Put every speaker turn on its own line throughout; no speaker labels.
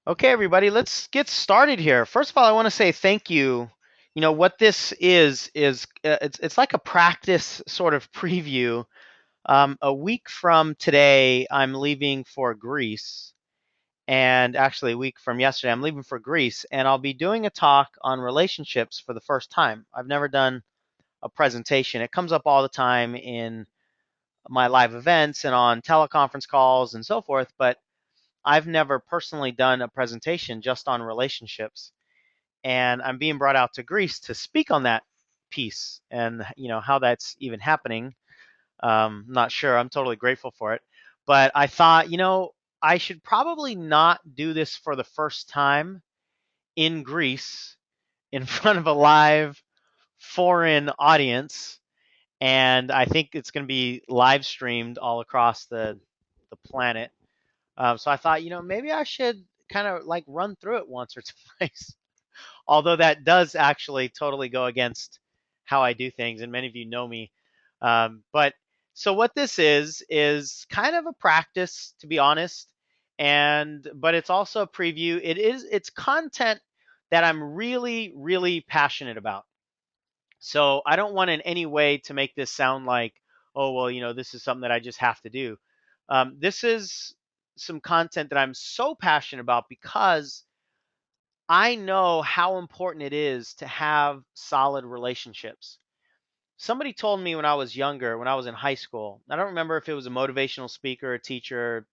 Okay, everybody, let's get started here. First of all, I want to say thank you. What this is it's like a practice sort of preview. A week from today, I'm leaving for Greece, and actually a week from yesterday, I'm leaving for Greece, and I'll be doing a talk on relationships for the first time. I've never done a presentation. It comes up all the time in my live events and on teleconference calls and so forth, but I've never personally done a presentation just on relationships, and I'm being brought out to Greece to speak on that piece and how that's even happening. Not sure. I'm totally grateful for it, but I thought I should probably not do this for the first time in Greece in front of a live foreign audience, and I think it's going to be live streamed all across the planet. So I thought, maybe I should kind of like run through it once or twice. Although that does actually totally go against how I do things, and many of you know me. But so what this is kind of a practice, to be honest, and but it's also a preview. It's content that I'm really, really passionate about. So I don't want in any way to make this sound like, oh well, this is something that I just have to do. This is some content that I'm so passionate about because I know how important it is to have solid relationships. Somebody told me when I was younger, when I was in high school, I don't remember if it was a motivational speaker, a teacher,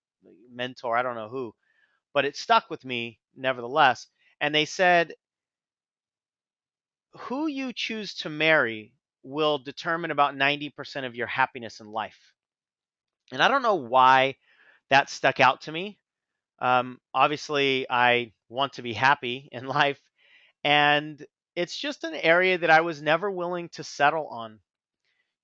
mentor, I don't know who, but it stuck with me nevertheless. And they said, who you choose to marry will determine about 90% of your happiness in life. And I don't know why that stuck out to me. Obviously, I want to be happy in life. And it's just an area that I was never willing to settle on.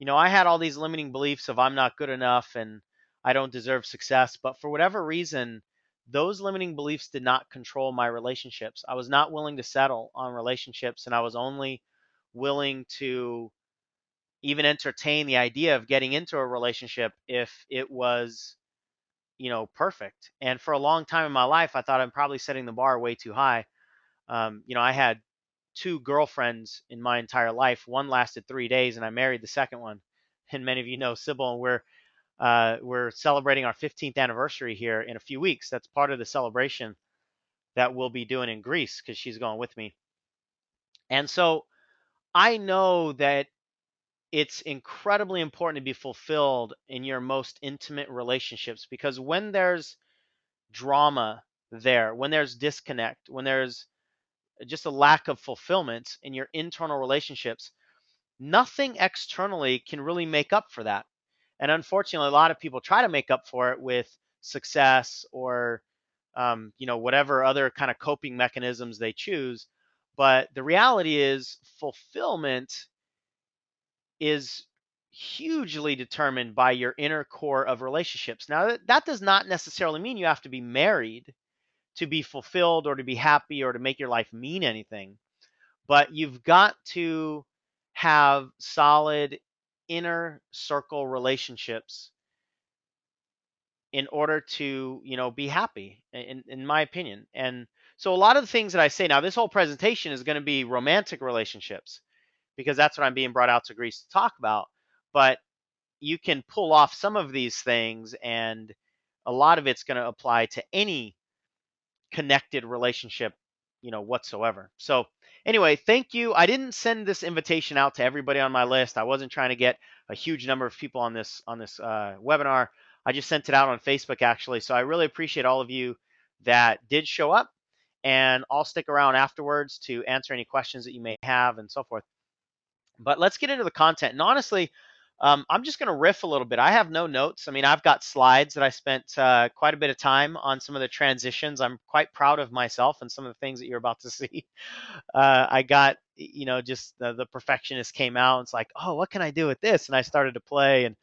I had all these limiting beliefs of I'm not good enough and I don't deserve success. But for whatever reason, those limiting beliefs did not control my relationships. I was not willing to settle on relationships, and I was only willing to even entertain the idea of getting into a relationship if it was, perfect. And for a long time in my life, I thought I'm probably setting the bar way too high. I had two girlfriends in my entire life. One lasted 3 days, and I married the second one. And many of you know Sybil, and we're celebrating our 15th anniversary here in a few weeks. That's part of the celebration that we'll be doing in Greece because she's going with me. And so I know that it's incredibly important to be fulfilled in your most intimate relationships, because when there's drama there, when there's disconnect, when there's just a lack of fulfillment in your internal relationships, nothing externally can really make up for that. And unfortunately, a lot of people try to make up for it with success or, whatever other kind of coping mechanisms they choose. But the reality is, fulfillment is hugely determined by your inner core of relationships. Now, that does not necessarily mean you have to be married to be fulfilled or to be happy or to make your life mean anything, but you've got to have solid inner circle relationships in order to be happy, in my opinion. And so a lot of the things that I say now, this whole presentation is going to be romantic relationships because that's what I'm being brought out to Greece to talk about. But you can pull off some of these things, and a lot of it's going to apply to any connected relationship, whatsoever. So anyway, thank you. I didn't send this invitation out to everybody on my list. I wasn't trying to get a huge number of people on this webinar. I just sent it out on Facebook actually. So I really appreciate all of you that did show up, and I'll stick around afterwards to answer any questions that you may have and so forth. But let's get into the content. And honestly, I'm just going to riff a little bit. I have no notes. I mean, I've got slides that I spent quite a bit of time on some of the transitions. I'm quite proud of myself and some of the things that you're about to see. I got, just the perfectionist came out. It's like, oh, what can I do with this? And I started to play and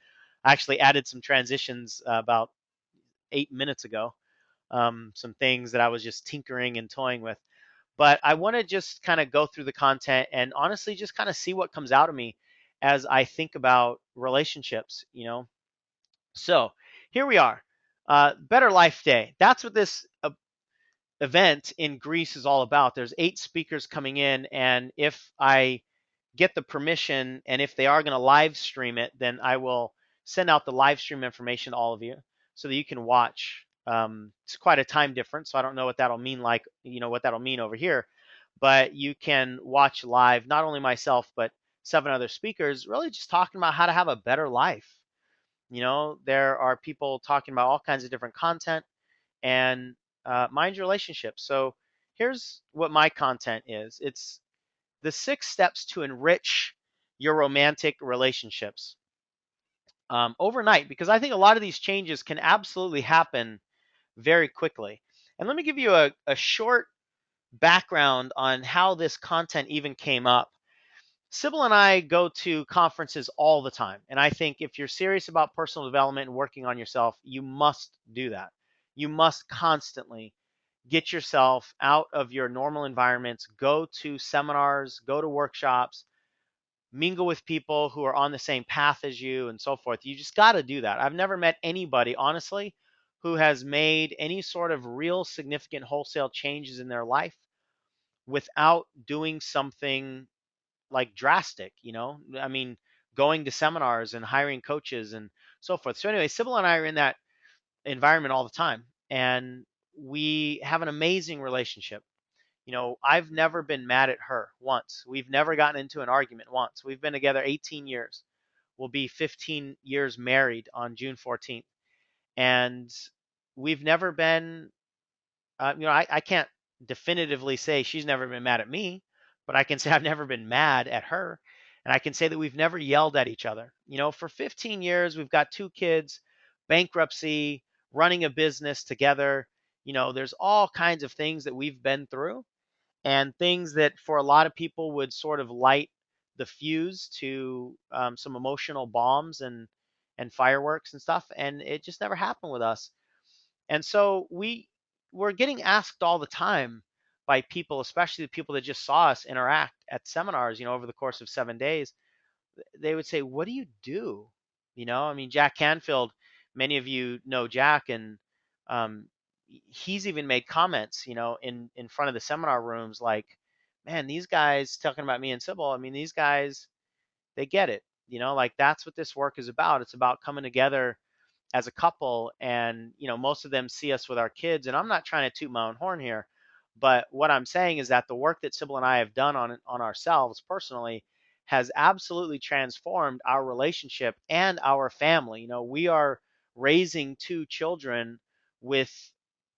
actually added some transitions about 8 minutes ago. Some things that I was just tinkering and toying with. But I want to just kind of go through the content and honestly just kind of see what comes out of me as I think about relationships. So here we are. Better Life Day. That's what this event in Greece is all about. There's 8 speakers coming in, and if I get the permission and if they are going to live stream it, then I will send out the live stream information to all of you so that you can watch. It's quite a time difference, so I don't know what that'll mean like, what that'll mean over here, but you can watch live not only myself but 7 other speakers really just talking about how to have a better life. There are people talking about all kinds of different content and mind your relationships. So here's what my content is. It's the 6 steps to enrich your romantic relationships overnight, because I think a lot of these changes can absolutely happen very quickly. And let me give you a short background on how this content even came up. Sybil and I go to conferences all the time. And I think if you're serious about personal development and working on yourself, you must do that. You must constantly get yourself out of your normal environments, go to seminars, go to workshops, mingle with people who are on the same path as you and so forth. You just got to do that. I've never met anybody, honestly, who has made any sort of real significant wholesale changes in their life without doing something like drastic, I mean, going to seminars and hiring coaches and so forth. So anyway, Sybil and I are in that environment all the time, and we have an amazing relationship. I've never been mad at her once. We've never gotten into an argument once. We've been together 18 years. We'll be 15 years married on June 14th. And we've never been, I can't definitively say she's never been mad at me, but I can say I've never been mad at her. And I can say that we've never yelled at each other. For 15 years, we've got 2 kids, bankruptcy, running a business together. There's all kinds of things that we've been through, and things that for a lot of people would sort of light the fuse to some emotional bombs and fireworks and stuff, and it just never happened with us. And so we're getting asked all the time by people, especially the people that just saw us interact at seminars, over the course of 7 days. They would say, "What do you do?" I mean, Jack Canfield, many of you know Jack, and um, he's even made comments, in front of the seminar rooms, like, "Man, these guys talking about me and Sybil. I mean, these guys, they get it. Like that's what this work is about. It's about coming together as a couple." And most of them see us with our kids, and I'm not trying to toot my own horn here, but what I'm saying is that the work that Sybil and I have done on ourselves personally has absolutely transformed our relationship and our family. We are raising 2 children with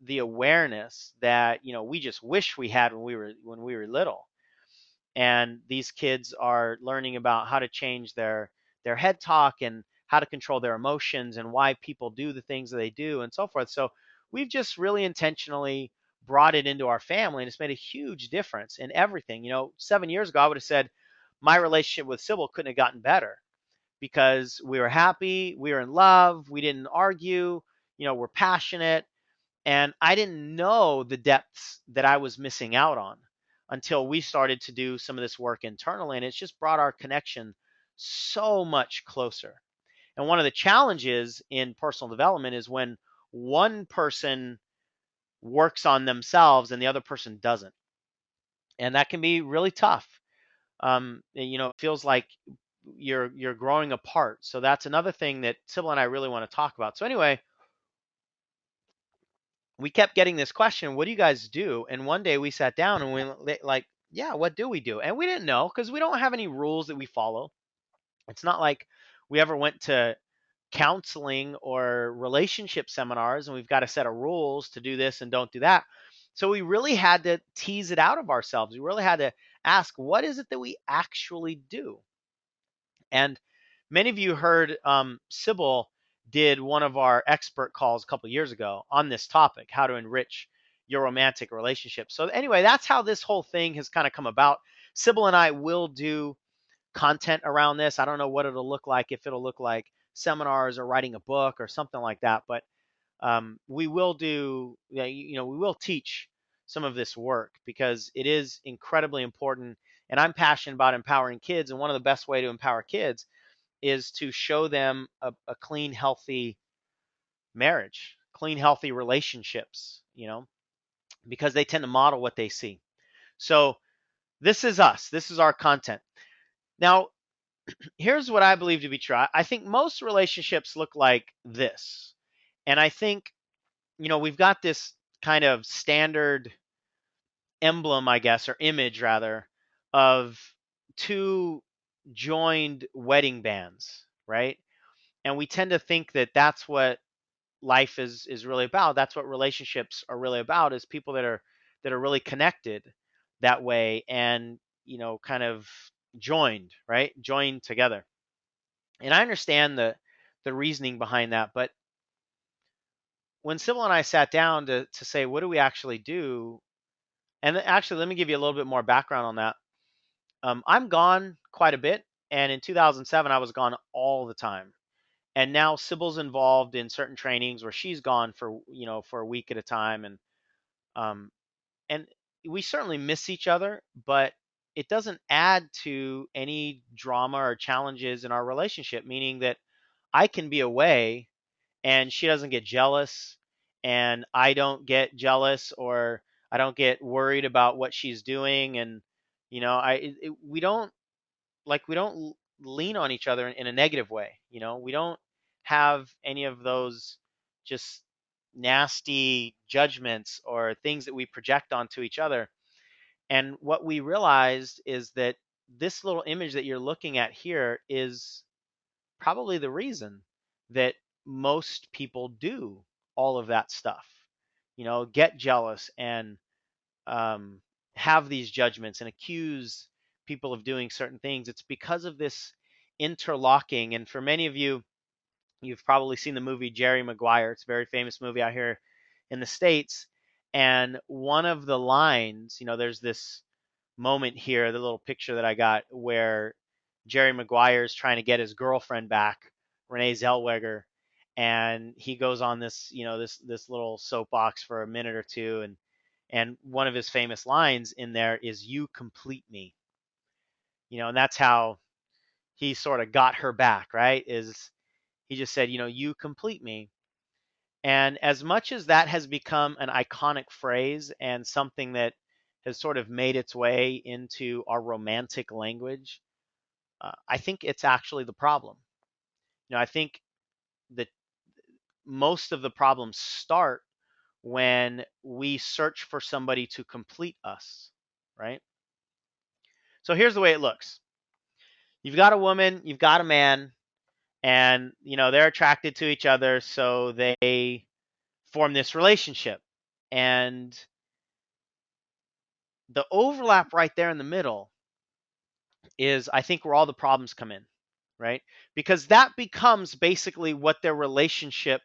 the awareness that we just wish we had when we were little. And these kids are learning about how to change their head talk and how to control their emotions and why people do the things that they do and so forth. So we've just really intentionally brought it into our family, and it's made a huge difference in everything. 7 years ago I would have said my relationship with Sybil couldn't have gotten better, because we were happy, we were in love, we didn't argue, we're passionate, and I didn't know the depths that I was missing out on until we started to do some of this work internally. And it's just brought our connection so much closer. And one of the challenges in personal development is when one person works on themselves and the other person doesn't. And that can be really tough. It feels like you're growing apart. So that's another thing that Sybil and I really want to talk about. So anyway, we kept getting this question, what do you guys do? And one day we sat down and we like, yeah, what do we do? And we didn't know, because we don't have any rules that we follow. It's not like we ever went to counseling or relationship seminars and we've got a set of rules to do this and don't do that. So we really had to tease it out of ourselves. We really had to ask, what is it that we actually do? And many of you heard Sybil did one of our expert calls a couple of years ago on this topic, how to enrich your romantic relationship. So anyway, that's how this whole thing has kind of come about. Sybil and I will do content around this. I don't know what it'll look like, if it'll look like seminars or writing a book or something like that, but we will do, we will teach some of this work, because it is incredibly important. And I'm passionate about empowering kids. And one of the best way to empower kids is to show them a clean, healthy marriage, clean, healthy relationships, because they tend to model what they see. So this is us. This is our content. Now, here's what I believe to be true. I think most relationships look like this. And I think, we've got this kind of standard emblem, I guess, or image rather, of two joined wedding bands, right? And we tend to think that that's what life is really about. That's what relationships are really about, is people that are really connected that way, and kind of joined, right? Joined together. And I understand the reasoning behind that, but when Sybil and I sat down to say, what do we actually do? And actually, let me give you a little bit more background on that. I'm gone quite a bit, and in 2007, I was gone all the time. And now Sybil's involved in certain trainings where she's gone for a week at a time, um, and we certainly miss each other, but it doesn't add to any drama or challenges in our relationship. Meaning that I can be away and she doesn't get jealous, and I don't get jealous, or I don't get worried about what she's doing. And we don't, lean on each other in a negative way. We don't have any of those just nasty judgments or things that we project onto each other. And what we realized is that this little image that you're looking at here is probably the reason that most people do all of that stuff. Get jealous and um, have these judgments and accuse people of doing certain things. It's because of this interlocking. And for many of you, you've probably seen the movie Jerry Maguire. It's a very famous movie out here in the States. And one of the lines, there's this moment here, the little picture that I got, where Jerry Maguire is trying to get his girlfriend back, Renee Zellweger, and he goes on this, this little soapbox for a minute or two, and one of his famous lines in there is "You complete me," and that's how he sort of got her back, right? Is he just said, "You complete me." And as much as that has become an iconic phrase and something that has sort of made its way into our romantic language, I think it's actually the problem. I think that most of the problems start when we search for somebody to complete us, right? So here's the way it looks. You've got a woman, you've got a man, and they're attracted to each other, so they form this relationship. And the overlap right there in the middle is, I think, where all the problems come in, right? Because that becomes basically what their relationship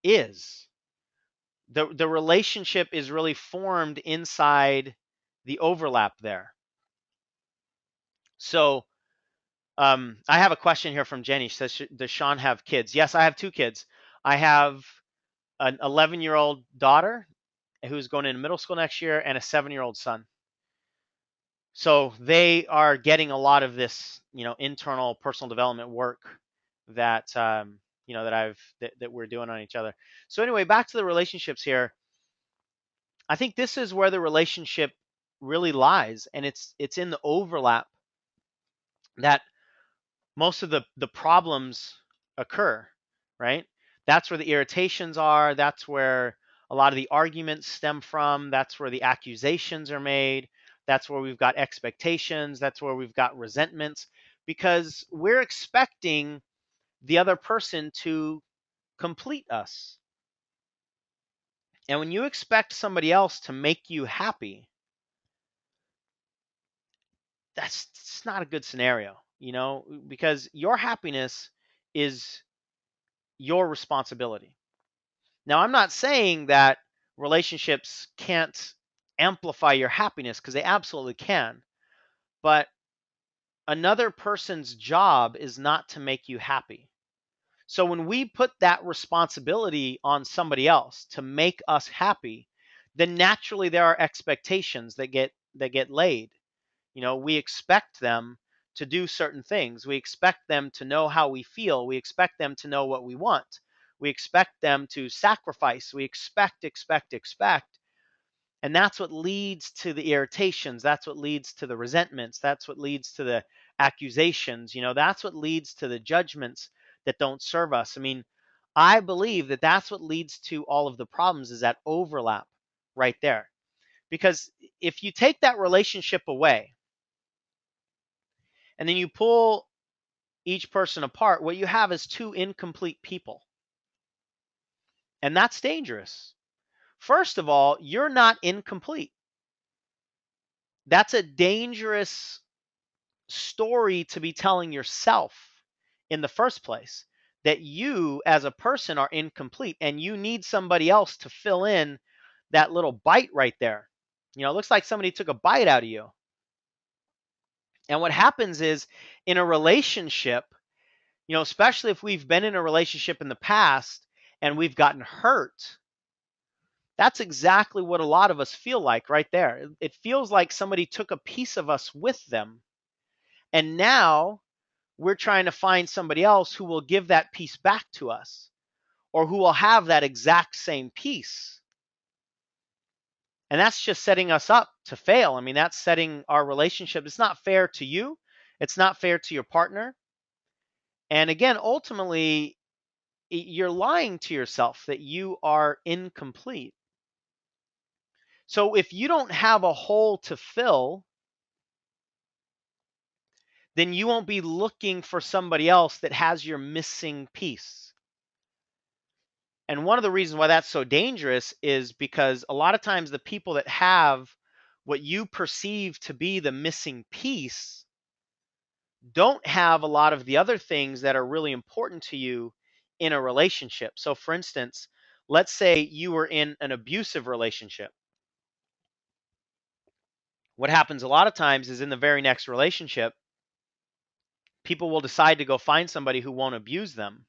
is. The relationship is really formed inside the overlap there. So I have a question here from Jenny. She says, does Sean have kids? Yes, I have two kids. I have an 11-year-old daughter who's going into middle school next year, and a 7-year-old son. So they are getting a lot of this, internal personal development work that that we're doing on each other. So anyway, back to the relationships here. I think this is where the relationship really lies, and it's in the overlap that most of the problems occur, right? That's where the irritations are. That's where a lot of the arguments stem from. That's where the accusations are made. That's where we've got expectations. That's where we've got resentments, because we're expecting the other person to complete us. And when you expect somebody else to make you happy, that's not a good scenario, because your happiness is your responsibility. Now, I'm not saying that relationships can't amplify your happiness, because they absolutely can. But another person's job is not to make you happy. So when we put that responsibility on somebody else to make us happy, then naturally there are expectations that get laid. We expect them to do certain things. We expect them to know how we feel. We expect them to know what we want. We expect them to sacrifice. We expect. And that's what leads to the irritations. That's what leads to the resentments. That's what leads to the accusations. That's what leads to the judgments that don't serve us. I mean, I believe that that's what leads to all of the problems, is that overlap right there. Because if you take that relationship away and then you pull each person apart, what you have is two incomplete people. And that's dangerous. First of all, you're not incomplete. That's a dangerous story to be telling yourself in the first place, that you as a person are incomplete and you need somebody else to fill in that little bite right there. It looks like somebody took a bite out of you. And what happens is, in a relationship, especially if we've been in a relationship in the past and we've gotten hurt, that's exactly what a lot of us feel like right there. It feels like somebody took a piece of us with them. And now we're trying to find somebody else who will give that piece back to us, or who will have that exact same piece. And that's just setting us up to fail. I mean, that's setting our relationship. It's not fair to you. It's not fair to your partner. And again, ultimately, you're lying to yourself that you are incomplete. So if you don't have a hole to fill, then you won't be looking for somebody else that has your missing piece. And one of the reasons why that's so dangerous is because a lot of times the people that have what you perceive to be the missing piece don't have a lot of the other things that are really important to you in a relationship. So for instance, let's say you were in an abusive relationship. What happens a lot of times is, in the very next relationship, people will decide to go find somebody who won't abuse them.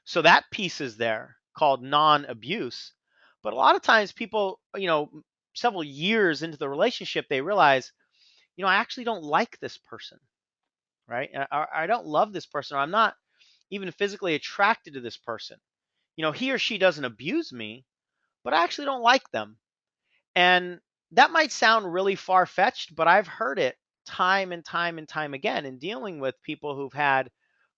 So that piece is there, called non-abuse. But a lot of times people, several years into the relationship, they realize, I actually don't like this person, right? I don't love this person, or I'm not even physically attracted to this person. He or she doesn't abuse me, but I actually don't like them. And that might sound really far-fetched, but I've heard it time and time and time again in dealing with people who've had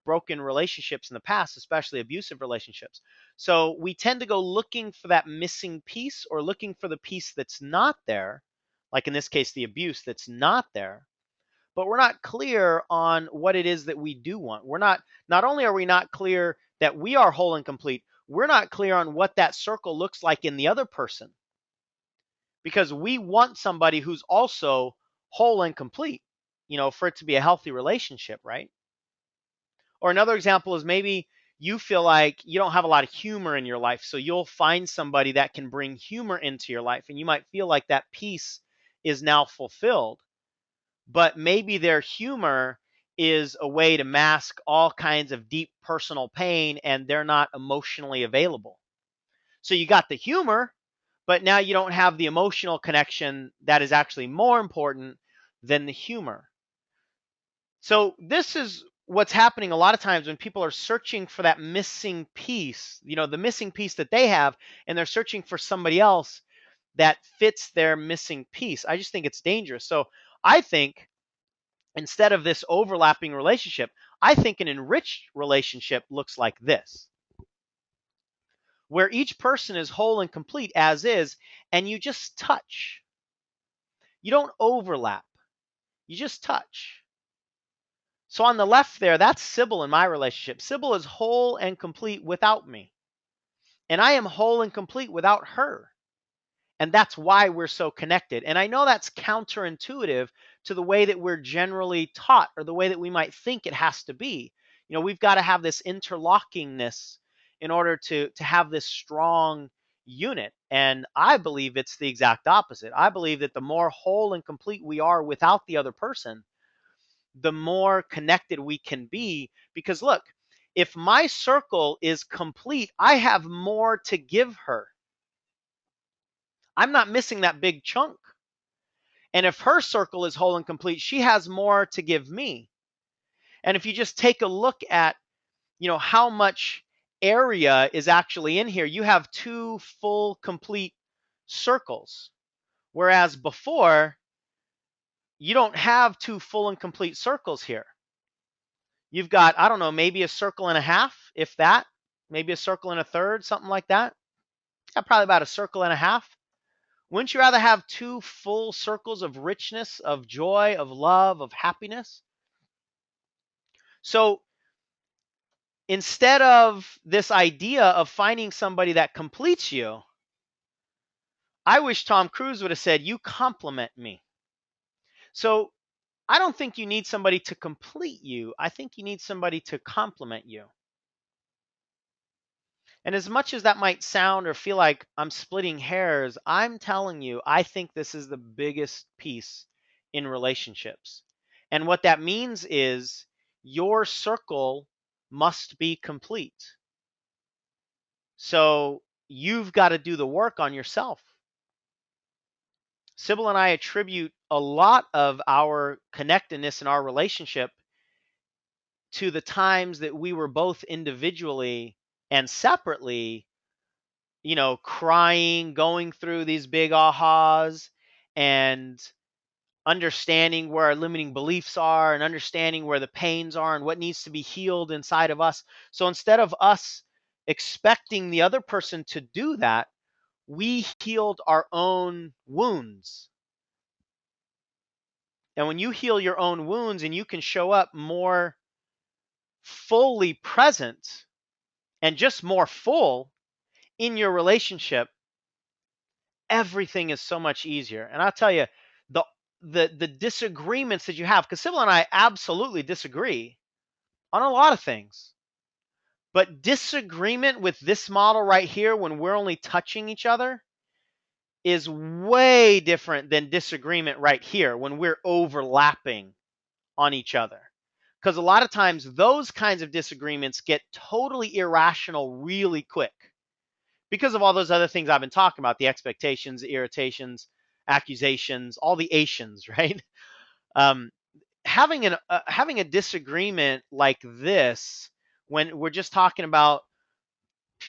broken relationships in the past, especially abusive relationships. So we tend to go looking for that missing piece, or looking for the piece that's not there, like in this case, the abuse that's not there. But we're not clear on what it is that we do want. Not only are we not clear that we are whole and complete, we're not clear on what that circle looks like in the other person, because we want somebody who's also whole and complete, for it to be a healthy relationship, right? Or another example is, maybe you feel like you don't have a lot of humor in your life, so you'll find somebody that can bring humor into your life, and you might feel like that piece is now fulfilled. But maybe their humor is a way to mask all kinds of deep personal pain, and they're not emotionally available. So you got the humor, but now you don't have the emotional connection that is actually more important than the humor. So this is what's happening a lot of times when people are searching for that missing piece, the missing piece that they have, and they're searching for somebody else that fits their missing piece. I just think it's dangerous. So I think, instead of this overlapping relationship, I think an enriched relationship looks like this, where each person is whole and complete as is, and you just touch. You don't overlap. You just touch. So on the left there, that's Sybil in my relationship. Sybil is whole and complete without me. And I am whole and complete without her. And that's why we're so connected. And I know that's counterintuitive to the way that we're generally taught, or the way that we might think it has to be. We've got to have this interlockingness in order to have this strong unit. And I believe it's the exact opposite. I believe that the more whole and complete we are without the other person, the more connected we can be. Because look, if my circle is complete, I have more to give her. I'm not missing that big chunk. And if her circle is whole and complete, she has more to give me. And if you just take a look at, how much area is actually in here, you have two full, complete circles. Whereas before, you don't have two full and complete circles here. You've got, I don't know, maybe a circle and a half, if that, maybe a circle and a third, something like that. Yeah, probably about a circle and a half. Wouldn't you rather have two full circles of richness, of joy, of love, of happiness? So instead of this idea of finding somebody that completes you, I wish Tom Cruise would have said, "You compliment me." So I don't think you need somebody to complete you. I think you need somebody to complement you. And as much as that might sound or feel like I'm splitting hairs, I'm telling you, I think this is the biggest piece in relationships. And what that means is your circle must be complete. So you've got to do the work on yourself. Sybil and I attribute a lot of our connectedness in our relationship to the times that we were both individually and separately, crying, going through these big ahas and understanding where our limiting beliefs are and understanding where the pains are and what needs to be healed inside of us. So instead of us expecting the other person to do that, we healed our own wounds. And when you heal your own wounds and you can show up more fully present and just more full in your relationship, everything is so much easier. And I'll tell you, the the disagreements that you have, because Sybil and I absolutely disagree on a lot of things. But disagreement with this model right here, when we're only touching each other, is way different than disagreement right here when we're overlapping on each other. Because a lot of times those kinds of disagreements get totally irrational really quick because of all those other things I've been talking about, the expectations, the irritations, accusations, all the Asians, right? Um, having a disagreement like this, when we're just talking about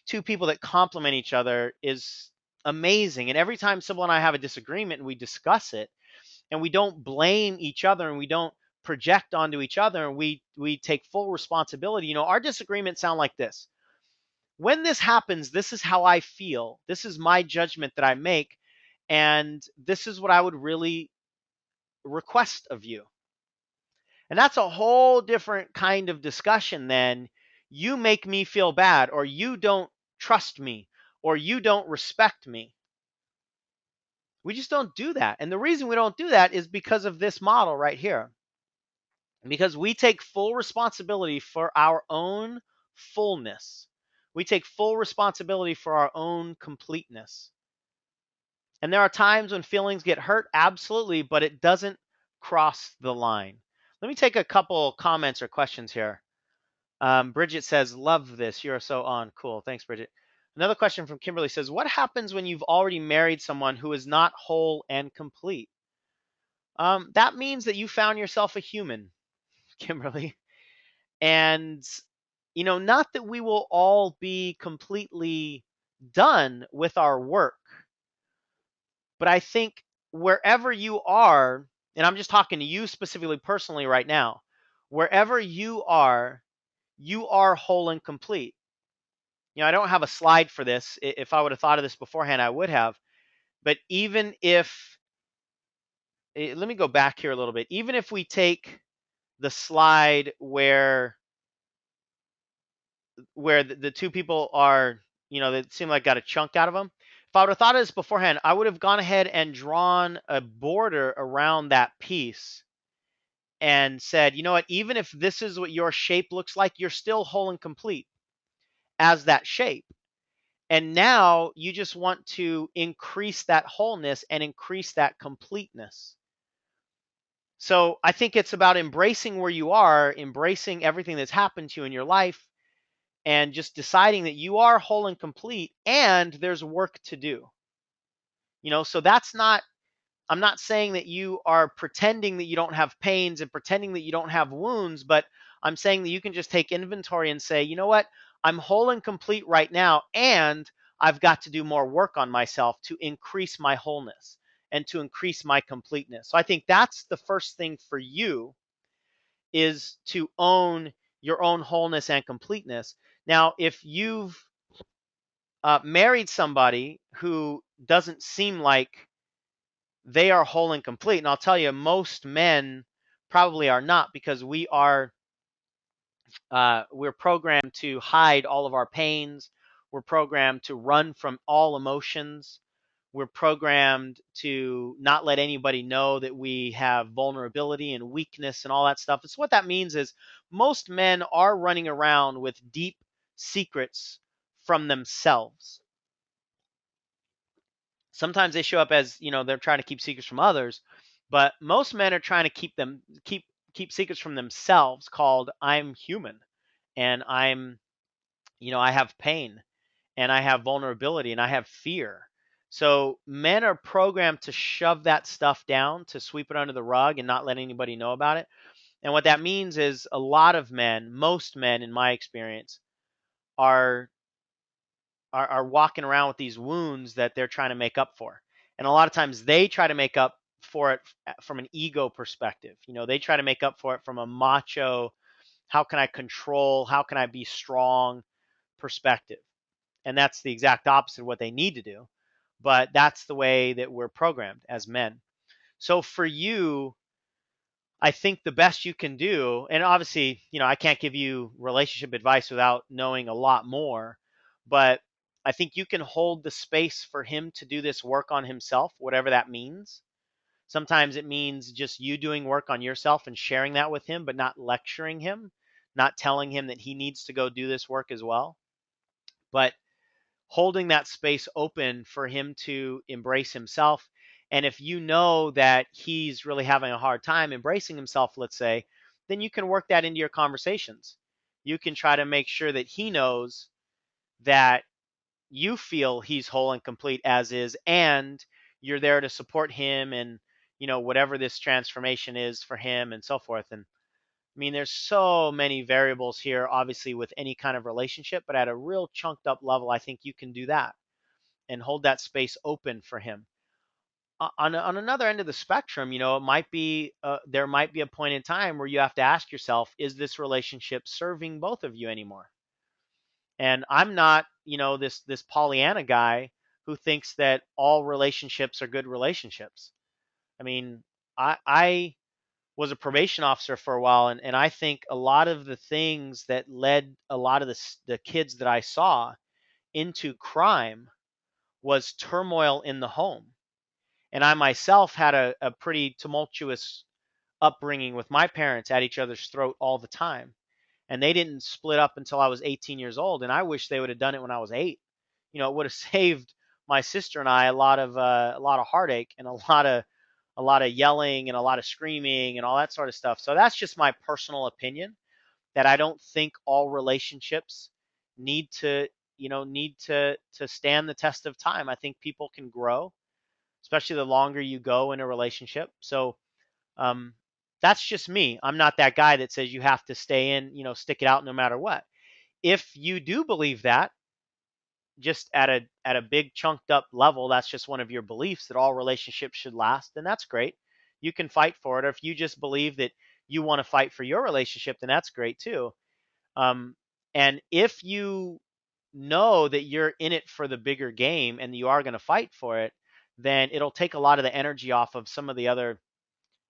two people that complement each other, is amazing. And every time Sybil and I have a disagreement and we discuss it, and we don't blame each other and we don't project onto each other, and we take full responsibility. Our disagreements sound like this: when this happens, this is how I feel. This is my judgment that I make. And this is what I would really request of you. And that's a whole different kind of discussion than you make me feel bad, or you don't trust me, or you don't respect me. We just don't do that. And the reason we don't do that is because of this model right here. Because we take full responsibility for our own fullness. We take full responsibility for our own completeness. And there are times when feelings get hurt, absolutely, but it doesn't cross the line. Let me take a couple comments or questions here. Bridget says, "Love this. You're so on." Cool. Thanks, Bridget. Another question from Kimberly says, "What happens when you've already married someone who is not whole and complete?" That means that you found yourself a human, Kimberly. And, not that we will all be completely done with our work, but I think wherever you are, and I'm just talking to you specifically personally right now, wherever you are whole and complete. I don't have a slide for this. If I would have thought of this beforehand, I would have. But even if, let me go back here a little bit. Even if we take the slide where the two people are, that seem like got a chunk out of them. If I would have thought of this beforehand, I would have gone ahead and drawn a border around that piece and said, you know what, even if this is what your shape looks like, you're still whole and complete as that shape. And now you just want to increase that wholeness and increase that completeness. So I think it's about embracing where you are, embracing everything that's happened to you in your life, and just deciding that you are whole and complete and there's work to do. So I'm not saying that you are pretending that you don't have pains and pretending that you don't have wounds, but I'm saying that you can just take inventory and say, you know what, I'm whole and complete right now, and I've got to do more work on myself to increase my wholeness and to increase my completeness. So I think that's the first thing for you, is to own your own wholeness and completeness. Now, if you've married somebody who doesn't seem like they are whole and complete, and I'll tell you, most men probably are not, because we're programmed to hide all of our pains. We're programmed to run from all emotions. We're programmed to not let anybody know that we have vulnerability and weakness and all that stuff. So what that means is most men are running around with deep secrets from themselves. Sometimes they show up as, they're trying to keep secrets from others, but most men are trying to keep secrets from themselves, called I'm human, and I have pain, and I have vulnerability, and I have fear. So men are programmed to shove that stuff down, to sweep it under the rug and not let anybody know about it. And what that means is a lot of men, most men in my experience, are are walking around with these wounds that they're trying to make up for. And a lot of times they try to make up for it from an ego perspective. They try to make up for it from a macho, how can I control, how can I be strong perspective. And that's the exact opposite of what they need to do. But that's the way that we're programmed as men. So for you, I think the best you can do, and obviously, I can't give you relationship advice without knowing a lot more, but I think you can hold the space for him to do this work on himself, whatever that means. Sometimes it means just you doing work on yourself and sharing that with him, but not lecturing him, not telling him that he needs to go do this work as well. But holding that space open for him to embrace himself. And if you know that he's really having a hard time embracing himself, let's say, then you can work that into your conversations. You can try to make sure that he knows that you feel he's whole and complete as is, and you're there to support him and, whatever this transformation is for him and so forth. And I mean, there's so many variables here, obviously, with any kind of relationship, but at a real chunked up level, I think you can do that and hold that space open for him. On another end of the spectrum, it might be there might be a point in time where you have to ask yourself, is this relationship serving both of you anymore? And I'm not, this Pollyanna guy who thinks that all relationships are good relationships. I mean, I was a probation officer for a while, and I think a lot of the things that led a lot of the kids that I saw into crime was turmoil in the home. And I myself had a pretty tumultuous upbringing with my parents at each other's throat all the time. And they didn't split up until I was 18 years old. And I wish they would have done it when I was 8. It would have saved my sister and I a lot of heartache and a lot of yelling and a lot of screaming and all that sort of stuff. So that's just my personal opinion, that I don't think all relationships need to stand the test of time. I think people can grow, especially the longer you go in a relationship. So um, that's just me. I'm not that guy that says you have to stay in, stick it out no matter what. If you do believe that, just at a big chunked up level, that's just one of your beliefs that all relationships should last, then that's great. You can fight for it. Or if you just believe that you want to fight for your relationship, then that's great too. Um, and if you know that you're in it for the bigger game and you are going to fight for it, then it'll take a lot of the energy off of some of the other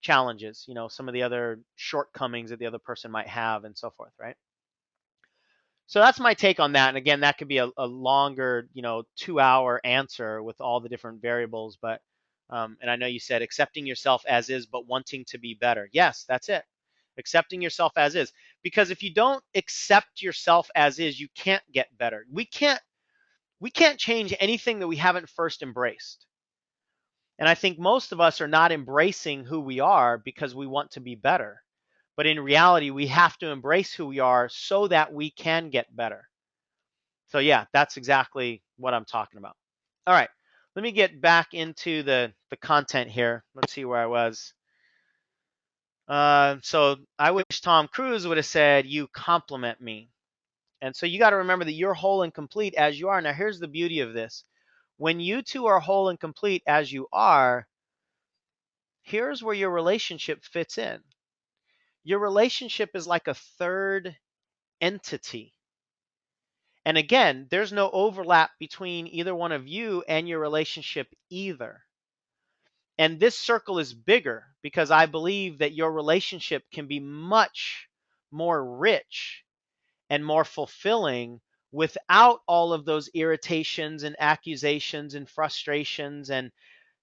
challenges, some of the other shortcomings that the other person might have and so forth, right? So that's my take on that. And again, that could be a longer, 2-hour answer with all the different variables. But, and I know you said accepting yourself as is, but wanting to be better. Yes, that's it. Accepting yourself as is. Because if you don't accept yourself as is, you can't get better. We can't change anything that we haven't first embraced. And I think most of us are not embracing who we are because we want to be better. But in reality, we have to embrace who we are so that we can get better. So yeah, that's exactly what I'm talking about. All right, let me get back into the content here. Let's see where I was. So I wish Tom Cruise would have said, "You compliment me." And so you got to remember that you're whole and complete as you are. Now here's the beauty of this: when you two are whole and complete as you are, here's where your relationship fits in. Your relationship is like a third entity. And again, there's no overlap between either one of you and your relationship either. And this circle is bigger because I believe that your relationship can be much more rich and more fulfilling without all of those irritations and accusations and frustrations and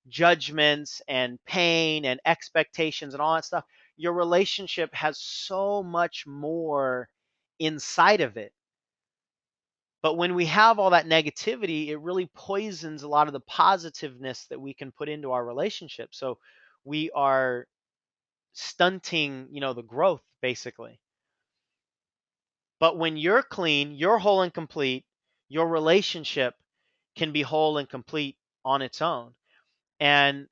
judgments and pain and expectations and all that stuff. Your relationship has so much more inside of it. But when we have all that negativity, it really poisons a lot of the positiveness that we can put into our relationship. So we are stunting, the growth basically. But when you're clean, you're whole and complete, your relationship can be whole and complete on its own. And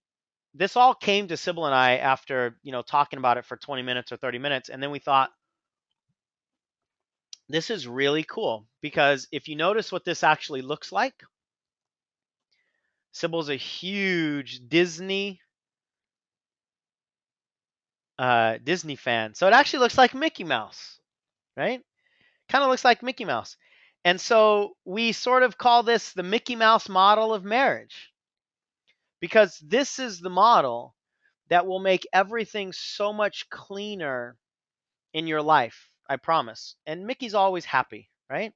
this all came to Sybil and I after, talking about it for 20 minutes or 30 minutes. And then we thought, this is really cool because if you notice what this actually looks like, Sybil's a huge Disney fan. So it actually looks like Mickey Mouse, right? Kind of looks like Mickey Mouse. And so we sort of call this the Mickey Mouse model of marriage because this is the model that will make everything so much cleaner in your life, I promise. And Mickey's always happy, right?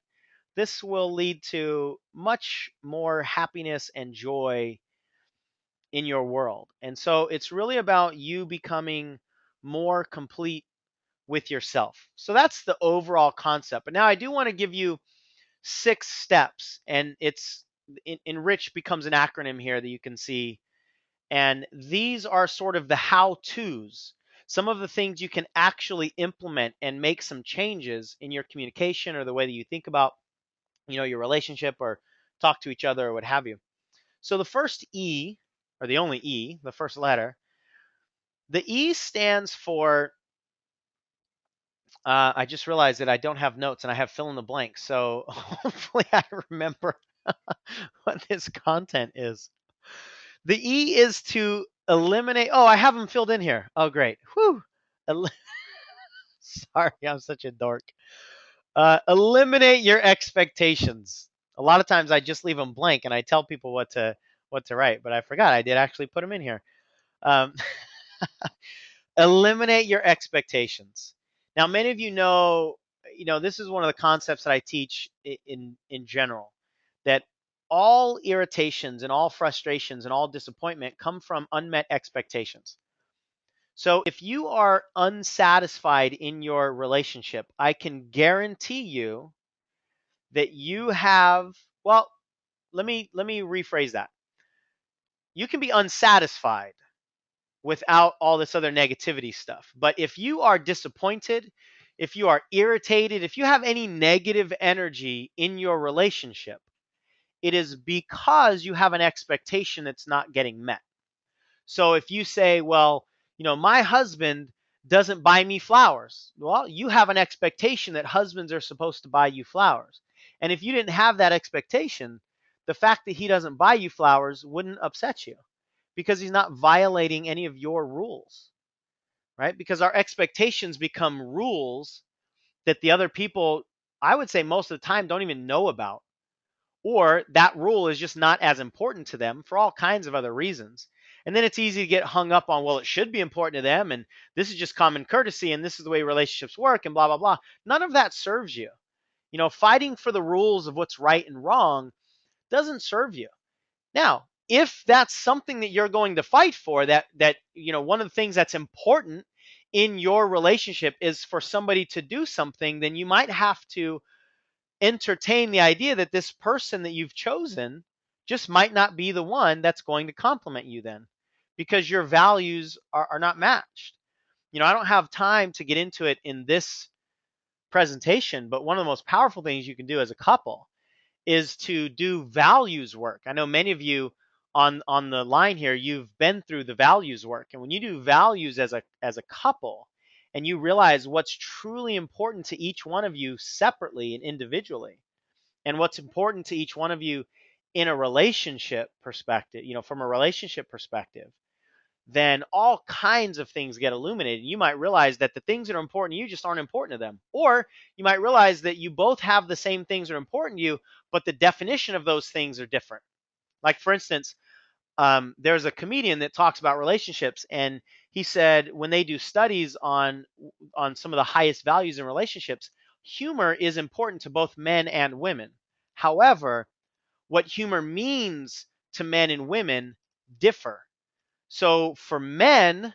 This will lead to much more happiness and joy in your world. And so it's really about you becoming more complete with yourself. So that's the overall concept. But now I do want to give you 6 steps, and Enrich becomes an acronym here that you can see. And these are sort of the how-tos, some of the things you can actually implement and make some changes in your communication or the way that you think about, your relationship or talk to each other or what have you. So the first E, or the only E, the first letter, the E stands for, I just realized that I don't have notes and I have fill in the blanks. So hopefully I remember what this content is. The E is to eliminate. Oh, I have them filled in here. Oh, great. Whew. Sorry, I'm such a dork. Eliminate your expectations. A lot of times I just leave them blank and I tell people what to write, but I forgot I did actually put them in here. Um, eliminate your expectations. Now, many of this is one of the concepts that I teach in general, that all irritations and all frustrations and all disappointment come from unmet expectations. So if you are unsatisfied in your relationship, I can guarantee you that you have, well, let me rephrase that. You can be unsatisfied without all this other negativity stuff. But if you are disappointed, if you are irritated, if you have any negative energy in your relationship, it is because you have an expectation that's not getting met. So if you say, well, my husband doesn't buy me flowers. Well, you have an expectation that husbands are supposed to buy you flowers. And if you didn't have that expectation, the fact that he doesn't buy you flowers wouldn't upset you because he's not violating any of your rules, right? Because our expectations become rules that the other people, I would say most of the time, don't even know about. Or that rule is just not as important to them for all kinds of other reasons. And then it's easy to get hung up on, well, it should be important to them, and this is just common courtesy, and this is the way relationships work, and blah, blah, blah. None of that serves you. Fighting for the rules of what's right and wrong doesn't serve you. Now, if that's something that you're going to fight for, that one of the things that's important in your relationship is for somebody to do something, then you might have to entertain the idea that this person that you've chosen just might not be the one that's going to compliment you then, because your values are not matched. I don't have time to get into it in this presentation, but one of the most powerful things you can do as a couple is to do values work. I know many of you on the line here, you've been through the values work. And when you do values as a couple and you realize what's truly important to each one of you separately and individually, and what's important to each one of you in a relationship perspective, from a relationship perspective, then all kinds of things get illuminated. You might realize that the things that are important to you just aren't important to them. Or you might realize that you both have the same things that are important to you, but the definition of those things are different. Like, for instance, there's a comedian that talks about relationships, and he said when they do studies on some of the highest values in relationships, humor is important to both men and women. However, what humor means to men and women differ. So for men,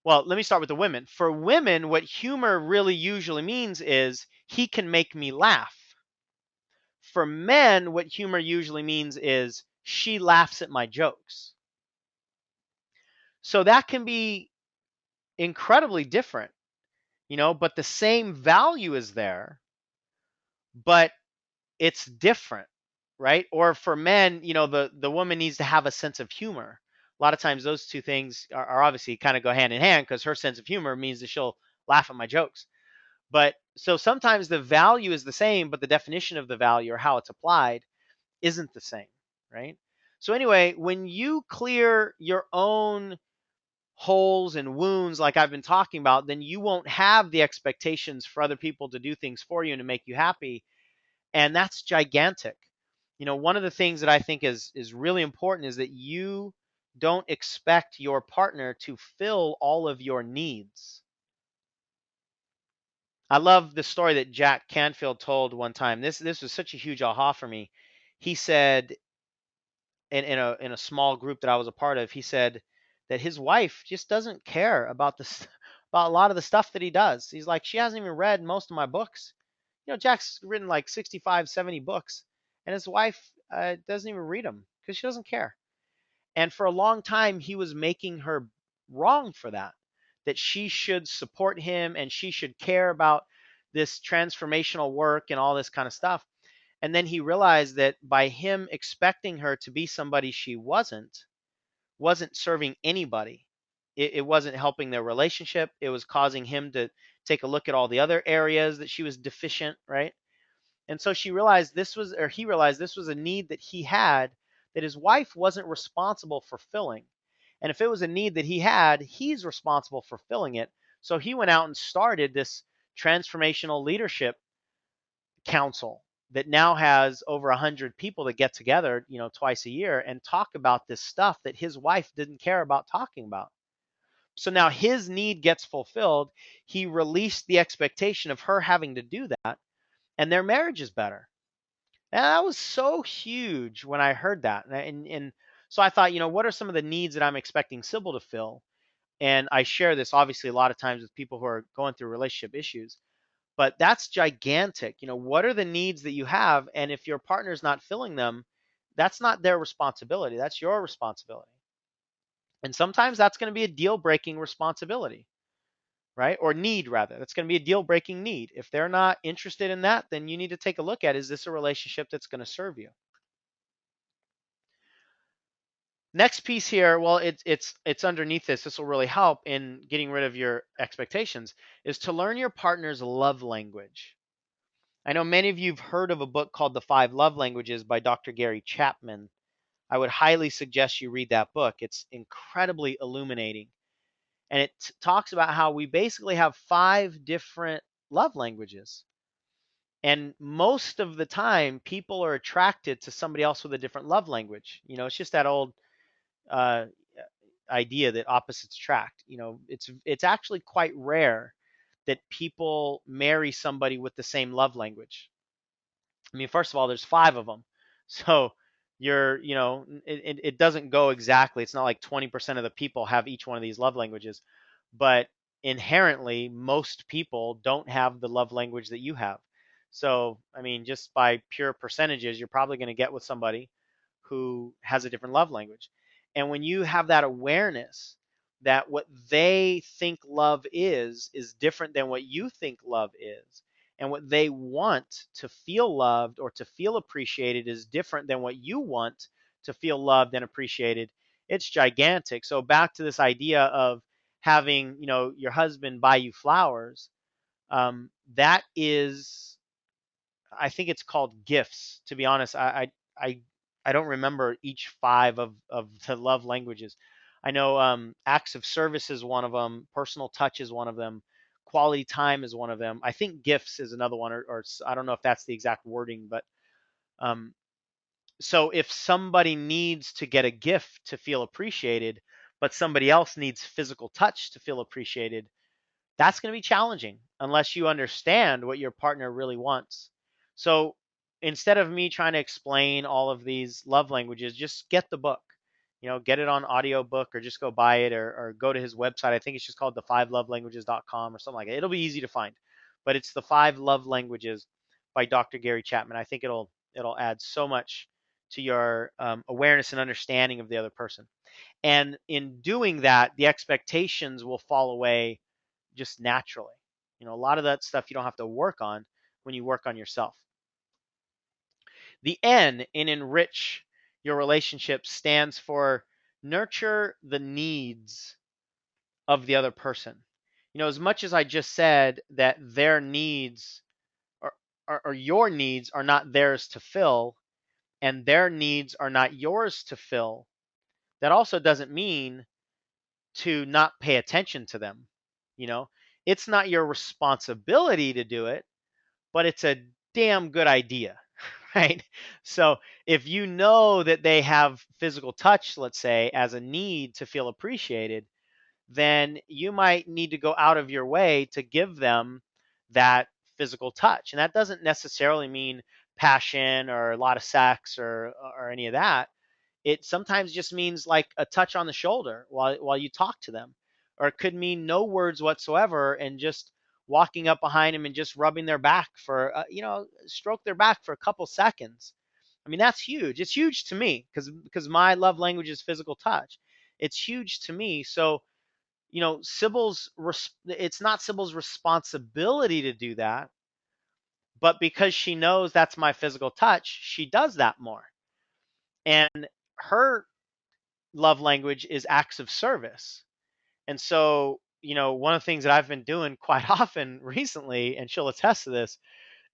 well, let me start with the women. For women, what humor really usually means is he can make me laugh. For men, what humor usually means is she laughs at my jokes. So that can be incredibly different, but the same value is there, but it's different, right? Or for men, the woman needs to have a sense of humor. A lot of times those two things are obviously kind of go hand in hand, because her sense of humor means that she'll laugh at my jokes. But so sometimes the value is the same, but the definition of the value or how it's applied isn't the same, right? So anyway, when you clear your own holes and wounds like I've been talking about, then you won't have the expectations for other people to do things for you and to make you happy. And that's gigantic. One of the things that I think is really important is that you don't expect your partner to fill all of your needs. I love the story that Jack Canfield told one time. This was such a huge aha for me. He said in a small group that I was a part of, he said that his wife just doesn't care about this about a lot of the stuff that he does. He's like, she hasn't even read most of my books. Jack's written like 65, 70 books, and his wife doesn't even read them because she doesn't care. And for a long time, he was making her wrong for that, that she should support him and she should care about this transformational work and all this kind of stuff. And then he realized that by him expecting her to be somebody she wasn't serving anybody. It wasn't helping their relationship. It was causing him to take a look at all the other areas that she was deficient, right? And so he realized this was a need that he had that his wife wasn't responsible for filling. And if it was a need that he had, he's responsible for filling it. So he went out and started this transformational leadership council that now has over 100 people that get together, twice a year and talk about this stuff that his wife didn't care about talking about. So now his need gets fulfilled. He released the expectation of her having to do that, and their marriage is better. And that was so huge when I heard that. And so I thought, what are some of the needs that I'm expecting Sybil to fill? And I share this obviously a lot of times with people who are going through relationship issues. But that's gigantic. What are the needs that you have? And if your partner's not filling them, that's not their responsibility. That's your responsibility. And sometimes that's going to be a deal breaking responsibility, right? Or need, rather. That's going to be a deal breaking need. If they're not interested in that, then you need to take a look at, is this a relationship that's going to serve you? Next piece here, well, it's underneath this. This will really help in getting rid of your expectations, is to learn your partner's love language. I know many of you have heard of a book called The Five Love Languages by Dr. Gary Chapman. I would highly suggest you read that book. It's incredibly illuminating. And it talks about how we basically have 5 different love languages. And most of the time, people are attracted to somebody else with a different love language. It's just that old uh, idea that opposites attract. It's actually quite rare that people marry somebody with the same love language. I mean, first of all, there's 5 of them. So it doesn't go exactly. It's not like 20% of the people have each one of these love languages, but inherently, most people don't have the love language that you have. So, I mean, just by pure percentages, you're probably going to get with somebody who has a different love language. And when you have that awareness that what they think love is different than what you think love is, and what they want to feel loved or to feel appreciated is different than what you want to feel loved and appreciated, it's gigantic. So back to this idea of having, your husband buy you flowers, that is, I think it's called gifts. To be honest, I don't remember each 5 of the love languages. I know acts of service is one of them. Personal touch is one of them. Quality time is one of them. I think gifts is another one, or I don't know if that's the exact wording, but um, so if somebody needs to get a gift to feel appreciated, but somebody else needs physical touch to feel appreciated, that's going to be challenging unless you understand what your partner really wants. So instead of me trying to explain all of these love languages, just get the book. Get it on audiobook or just go buy it, or go to his website. I think it's just called the5lovelanguages.com or something like that. It'll be easy to find. But it's the 5 Love Languages by Dr. Gary Chapman. I think it'll add so much to your awareness and understanding of the other person. And in doing that, the expectations will fall away just naturally. A lot of that stuff you don't have to work on when you work on yourself. The N in enrich your relationship stands for nurture the needs of the other person. As much as I just said that their needs or your needs are not theirs to fill, and their needs are not yours to fill, that also doesn't mean to not pay attention to them. You know, it's not your responsibility to do it, but it's a damn good idea, right? So if you know that they have physical touch, let's say, as a need to feel appreciated, then you might need to go out of your way to give them that physical touch. And that doesn't necessarily mean passion or a lot of sex or any of that. It sometimes just means like a touch on the shoulder while you talk to them, or it could mean no words whatsoever and just walking up behind them and just rubbing their back for stroke their back for a couple seconds. I mean, that's huge. It's huge to me because my love language is physical touch. It's huge to me. So it's not Sybil's responsibility to do that, but because she knows that's my physical touch, she does that more. And her love language is acts of service. And so, one of the things that I've been doing quite often recently, and she'll attest to this,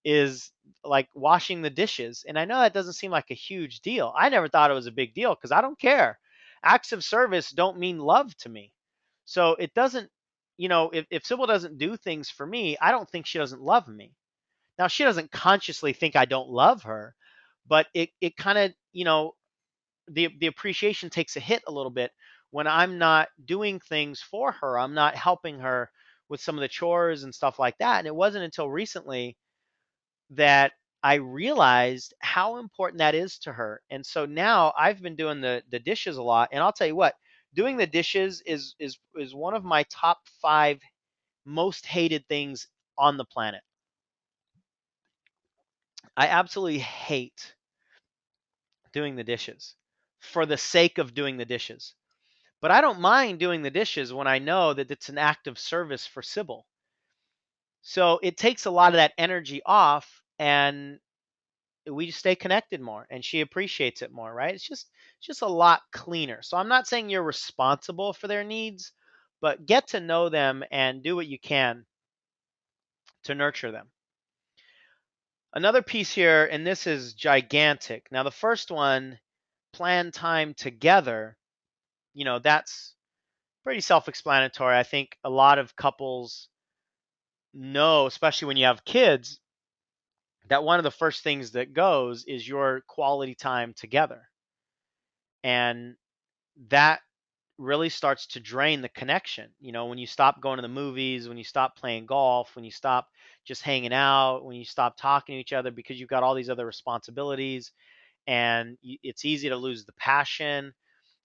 is like washing the dishes. And I know that doesn't seem like a huge deal. I never thought it was a big deal because I don't care. Acts of service don't mean love to me. So it doesn't, if Sybil doesn't do things for me, I don't think she doesn't love me. Now, she doesn't consciously think I don't love her, but it kind of, the appreciation takes a hit a little bit when I'm not doing things for her. I'm not helping her with some of the chores and stuff like that. And it wasn't until recently that I realized how important that is to her. And so now I've been doing the dishes a lot. And I'll tell you what, doing the dishes is one of my top 5 most hated things on the planet. I absolutely hate doing the dishes for the sake of doing the dishes. But I don't mind doing the dishes when I know that it's an act of service for Sybil. So it takes a lot of that energy off, and we just stay connected more, and she appreciates it more, right? It's just a lot cleaner. So I'm not saying you're responsible for their needs, but get to know them and do what you can to nurture them. Another piece here, and this is gigantic. Now, the first one, plan time together, that's pretty self-explanatory. I think a lot of couples know, especially when you have kids, that one of the first things that goes is your quality time together. And that really starts to drain the connection. When you stop going to the movies, when you stop playing golf, when you stop just hanging out, when you stop talking to each other because you've got all these other responsibilities, and it's easy to lose the passion.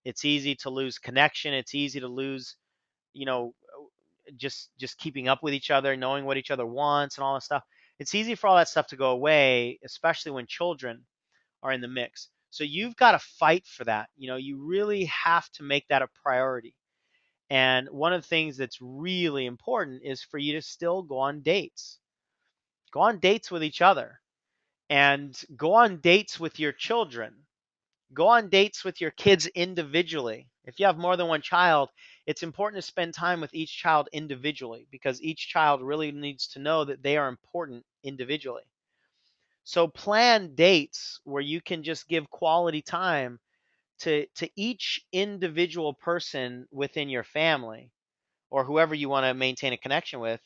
It's easy to lose connection. It's easy to lose, you know, just keeping up with each other, knowing what each other wants and all that stuff. It's easy for all that stuff to go away, especially when children are in the mix. So you've got to fight for that. You really have to make that a priority. And one of the things that's really important is for you to still go on dates. Go on dates with each other, and go on dates with your children. Go on dates with your kids individually. If you have more than one child, it's important to spend time with each child individually, because each child really needs to know that they are important individually. So plan dates where you can just give quality time to each individual person within your family or whoever you want to maintain a connection with,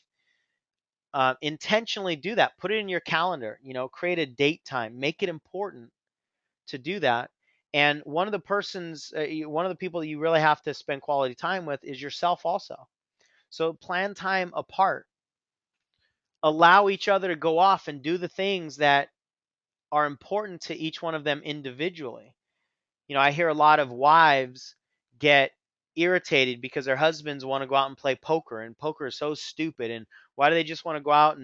intentionally do that. Put it in your calendar. Create a date time. Make it important to do that. And one of the people that you really have to spend quality time with is yourself also. So plan time apart. Allow each other to go off and do the things that are important to each one of them individually. I hear a lot of wives get irritated because their husbands want to go out and play poker, and poker is so stupid. And why do they just want to go out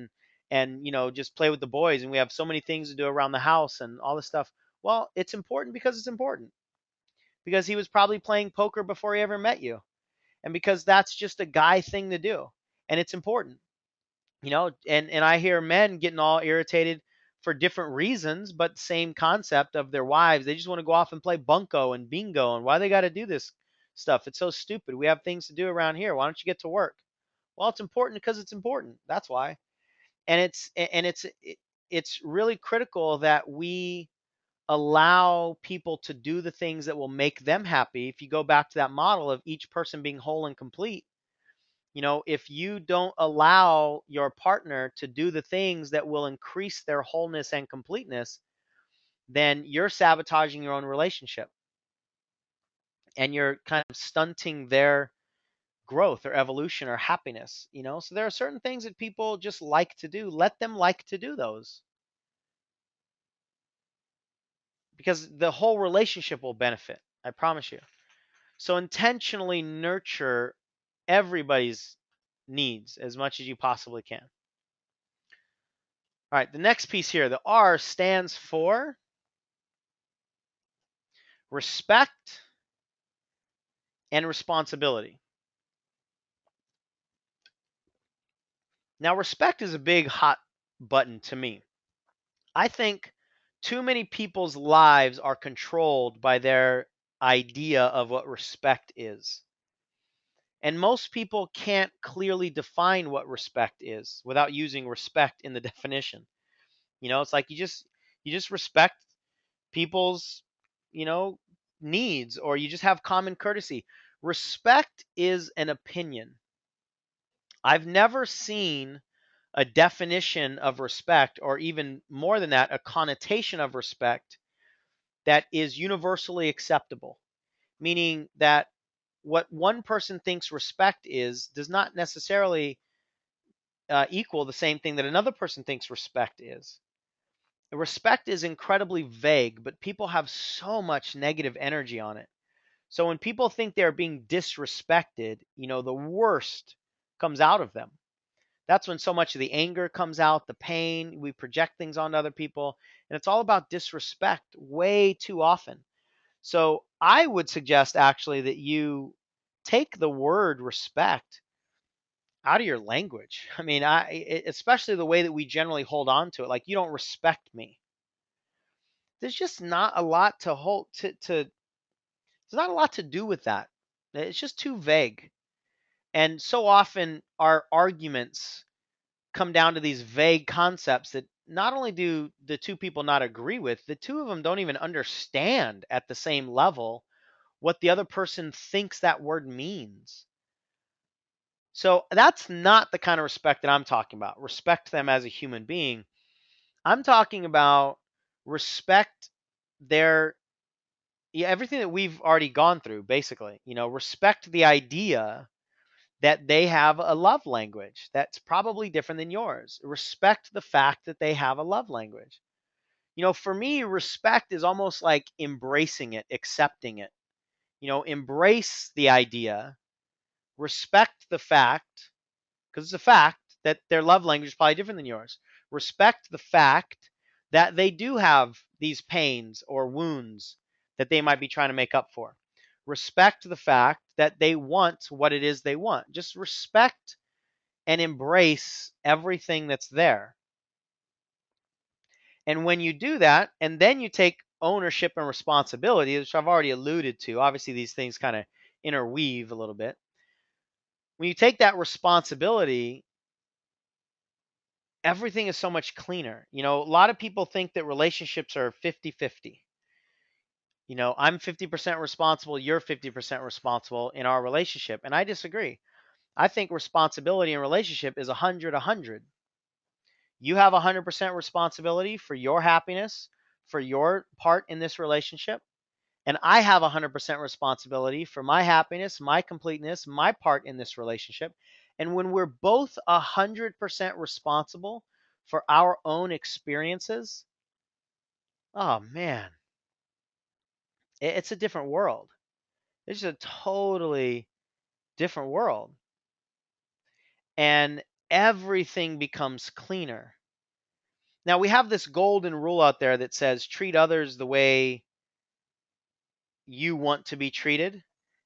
and just play with the boys? And we have so many things to do around the house and all this stuff. Well, it's important because it's important. Because he was probably playing poker before he ever met you, and because that's just a guy thing to do, and it's important. And I hear men getting all irritated for different reasons, but same concept of their wives. They just want to go off and play bunco and bingo, and why they got to do this stuff? It's so stupid. We have things to do around here. Why don't you get to work? Well, it's important because it's important. That's why. And it's really critical that we allow people to do the things that will make them happy. If you go back to that model of each person being whole and complete, if you don't allow your partner to do the things that will increase their wholeness and completeness, then you're sabotaging your own relationship and you're kind of stunting their growth or evolution or happiness. So there are certain things that people just like to do. Let them like to do those, because the whole relationship will benefit. I promise you. So intentionally nurture everybody's needs as much as you possibly can. All right, the next piece here, the R stands for respect and responsibility. Now, respect is a big hot button to me. I think too many people's lives are controlled by their idea of what respect is. And most people can't clearly define what respect is without using respect in the definition. It's like you just respect people's, you know, needs, or you just have common courtesy. Respect is an opinion. I've never seen a definition of respect, or even more than that, a connotation of respect that is universally acceptable. Meaning that what one person thinks respect is does not necessarily equal the same thing that another person thinks respect is. Respect is incredibly vague, but people have so much negative energy on it. So when people think they're being disrespected, the worst comes out of them. That's when so much of the anger comes out, the pain. We project things onto other people, and it's all about disrespect way too often. So I would suggest actually that you take the word respect out of your language. I mean, especially the way that we generally hold on to it. Like, you don't respect me. There's just not a lot to hold to. There's not a lot to do with that. It's just too vague. And so often our arguments come down to these vague concepts that not only do the two people not agree with, the two of them don't even understand at the same level what the other person thinks that word means. So that's not the kind of respect that I'm talking about. Respect them as a human being. I'm talking about respect their, yeah, everything that we've already gone through, basically. Respect the idea that they have a love language that's probably different than yours. Respect the fact that they have a love language. For me, respect is almost like embracing it, accepting it. Embrace the idea, respect the fact, because it's a fact that their love language is probably different than yours. Respect the fact that they do have these pains or wounds that they might be trying to make up for. Respect the fact that they want what it is they want. Just respect and embrace everything that's there. And when you do that, and then you take ownership and responsibility, which I've already alluded to, obviously these things kind of interweave a little bit. When you take that responsibility, everything is so much cleaner. A lot of people think that relationships are 50-50. I'm 50% responsible, you're 50% responsible in our relationship. And I disagree. I think responsibility in relationship is 100 100. You have 100% responsibility for your happiness, for your part in this relationship. And I have 100% responsibility for my happiness, my completeness, my part in this relationship. And when we're both 100% responsible for our own experiences, oh man, it's a different world. It's just a totally different world. And everything becomes cleaner. Now, we have this golden rule out there that says treat others the way you want to be treated.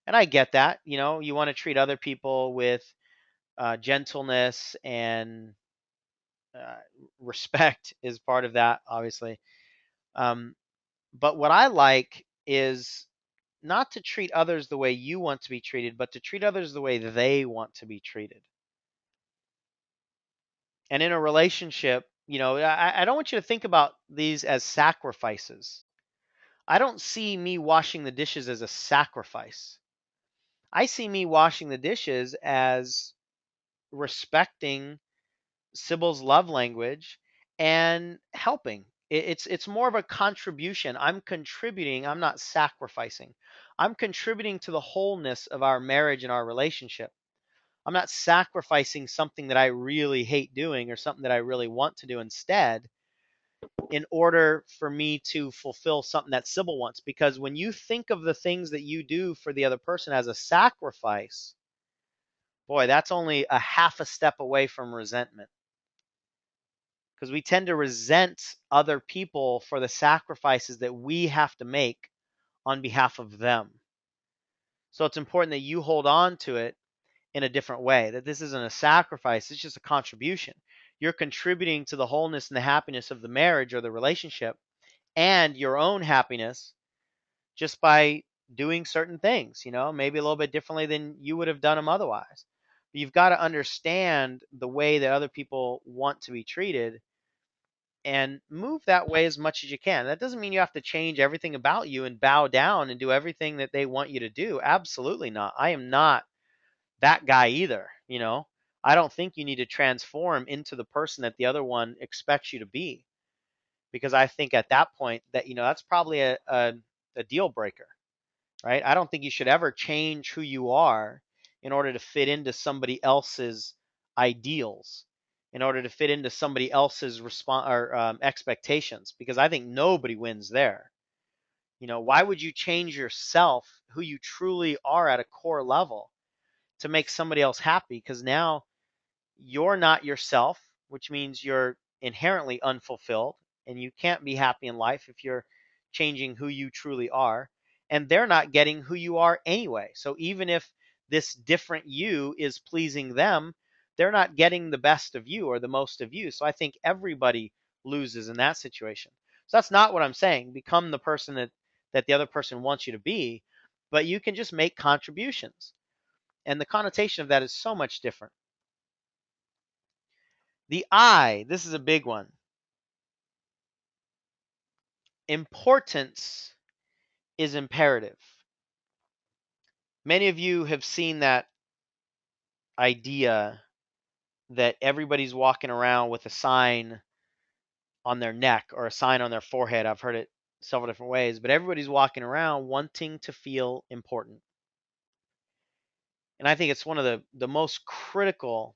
And I get that. You want to treat other people with gentleness and uh, respect is part of that, obviously. Um, but what I like is not to treat others the way you want to be treated, but to treat others the way they want to be treated. And in a relationship, I don't want you to think about these as sacrifices. I don't see me washing the dishes as a sacrifice. I see me washing the dishes as respecting Sybil's love language and helping. It's more of a contribution. I'm contributing, I'm not sacrificing. I'm contributing to the wholeness of our marriage and our relationship. I'm not sacrificing something that I really hate doing or something that I really want to do instead in order for me to fulfill something that Sybil wants. Because when you think of the things that you do for the other person as a sacrifice, boy, that's only a half a step away from resentment. Because we tend to resent other people for the sacrifices that we have to make on behalf of them. So it's important that you hold on to it in a different way, that this isn't a sacrifice, it's just a contribution. You're contributing to the wholeness and the happiness of the marriage or the relationship and your own happiness just by doing certain things, maybe a little bit differently than you would have done them otherwise. But you've got to understand the way that other people want to be treated and move that way as much as you can. That doesn't mean you have to change everything about you and bow down and do everything that they want you to do. Absolutely not. I am not that guy either. I don't think you need to transform into the person that the other one expects you to be, because I think at that point that, that's probably a deal breaker, right? I don't think you should ever change who you are in order to fit into somebody else's ideals, in order to fit into somebody else's expectations, because I think nobody wins there. Why would you change yourself, who you truly are at a core level, to make somebody else happy? Because now you're not yourself, which means you're inherently unfulfilled and you can't be happy in life if you're changing who you truly are. And they're not getting who you are anyway. So even if this different you is pleasing them, they're not getting the best of you or the most of you. So I think everybody loses in that situation. So that's not what I'm saying. Become the person that the other person wants you to be, but you can just make contributions. And the connotation of that is so much different. The I, this is a big one. Importance is imperative. Many of you have seen that idea that everybody's walking around with a sign on their neck or a sign on their forehead. I've heard it several different ways, but everybody's walking around wanting to feel important. And I think it's one of the most critical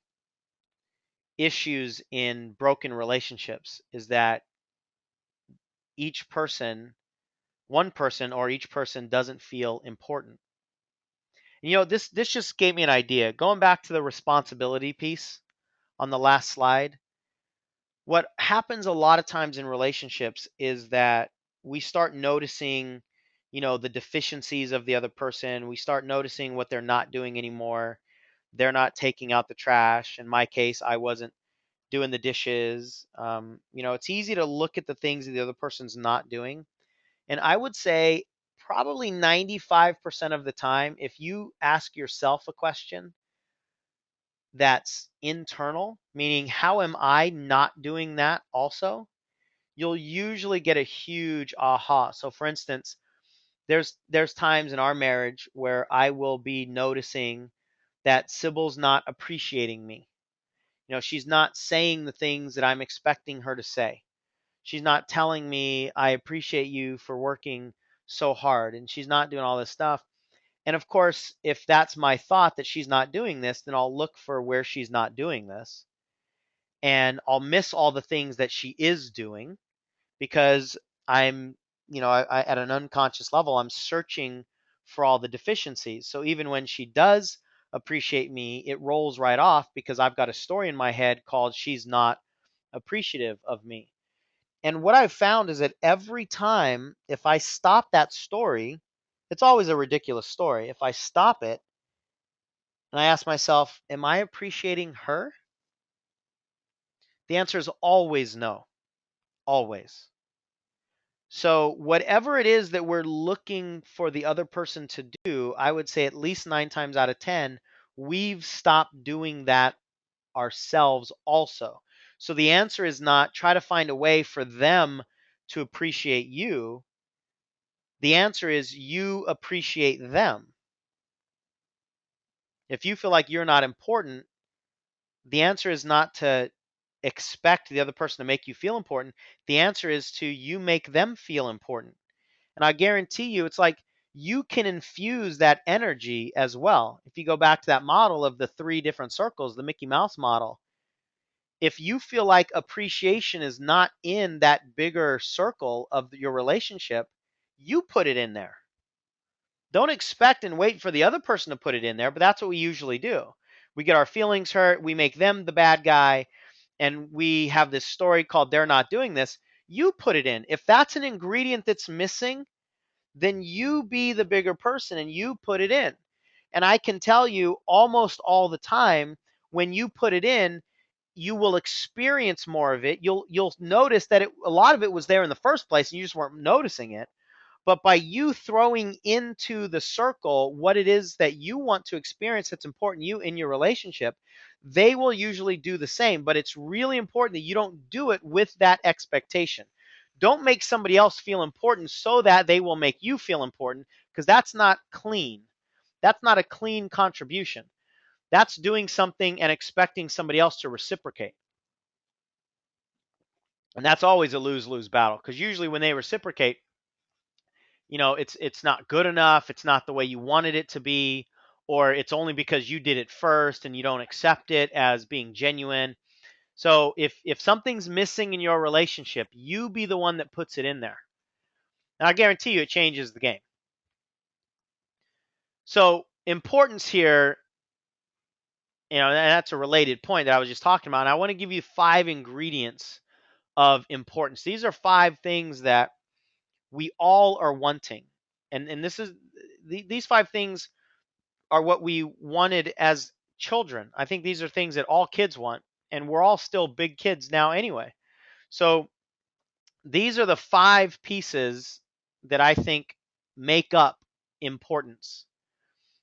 issues in broken relationships is that each person, one person or each person doesn't feel important. This just gave me an idea. Going back to the responsibility piece on the last slide, what happens a lot of times in relationships is that we start noticing, the deficiencies of the other person. We start noticing what they're not doing anymore. They're not taking out the trash. In my case, I wasn't doing the dishes. It's easy to look at the things that the other person's not doing. And I would say probably 95% of the time, if you ask yourself a question that's internal, meaning how am I not doing that also, you'll usually get a huge aha. So for instance, there's times in our marriage where I will be noticing that Sybil's not appreciating me. She's not saying the things that I'm expecting her to say. She's not telling me I appreciate you for working so hard, and she's not doing all this stuff. And of course, if that's my thought that she's not doing this, then I'll look for where she's not doing this, and I'll miss all the things that she is doing because I'm, at an unconscious level, I'm searching for all the deficiencies. So even when she does appreciate me, it rolls right off because I've got a story in my head called "She's not appreciative of me." And what I've found is that every time, if I stop that story, it's always a ridiculous story. If I stop it and I ask myself, am I appreciating her? The answer is always no, always. So, whatever it is that we're looking for the other person to do, I would say at least 9 times out of 10, we've stopped doing that ourselves also. So, the answer is not try to find a way for them to appreciate you. The answer is you appreciate them. If you feel like you're not important, the answer is not to expect the other person to make you feel important. The answer is to you make them feel important. And I guarantee you, it's like you can infuse that energy as well. If you go back to that model of the 3 different circles, the Mickey Mouse model, if you feel like appreciation is not in that bigger circle of your relationship, you put it in there. Don't expect and wait for the other person to put it in there, but that's what we usually do. We get our feelings hurt, we make them the bad guy, and we have this story called "They're Not Doing This." You put it in. If that's an ingredient that's missing, then you be the bigger person and you put it in. And I can tell you almost all the time, when you put it in, you will experience more of it. You'll notice that a lot of it was there in the first place and you just weren't noticing it. But by you throwing into the circle what it is that you want to experience that's important to you in your relationship, they will usually do the same. But it's really important that you don't do it with that expectation. Don't make somebody else feel important so that they will make you feel important, because that's not clean. That's not a clean contribution. That's doing something and expecting somebody else to reciprocate. And that's always a lose-lose battle, because usually when they reciprocate, it's not good enough, it's not the way you wanted it to be, or it's only because you did it first and you don't accept it as being genuine. So if something's missing in your relationship, you be the one that puts it in there, and I guarantee you it changes the game. So importance here, and that's a related point that I was just talking about, and I want to give you 5 ingredients of importance. These are 5 things that we all are wanting, and these 5 things are what we wanted as children. I think these are things that all kids want, and we're all still big kids now anyway. So these are the 5 pieces that I think make up importance.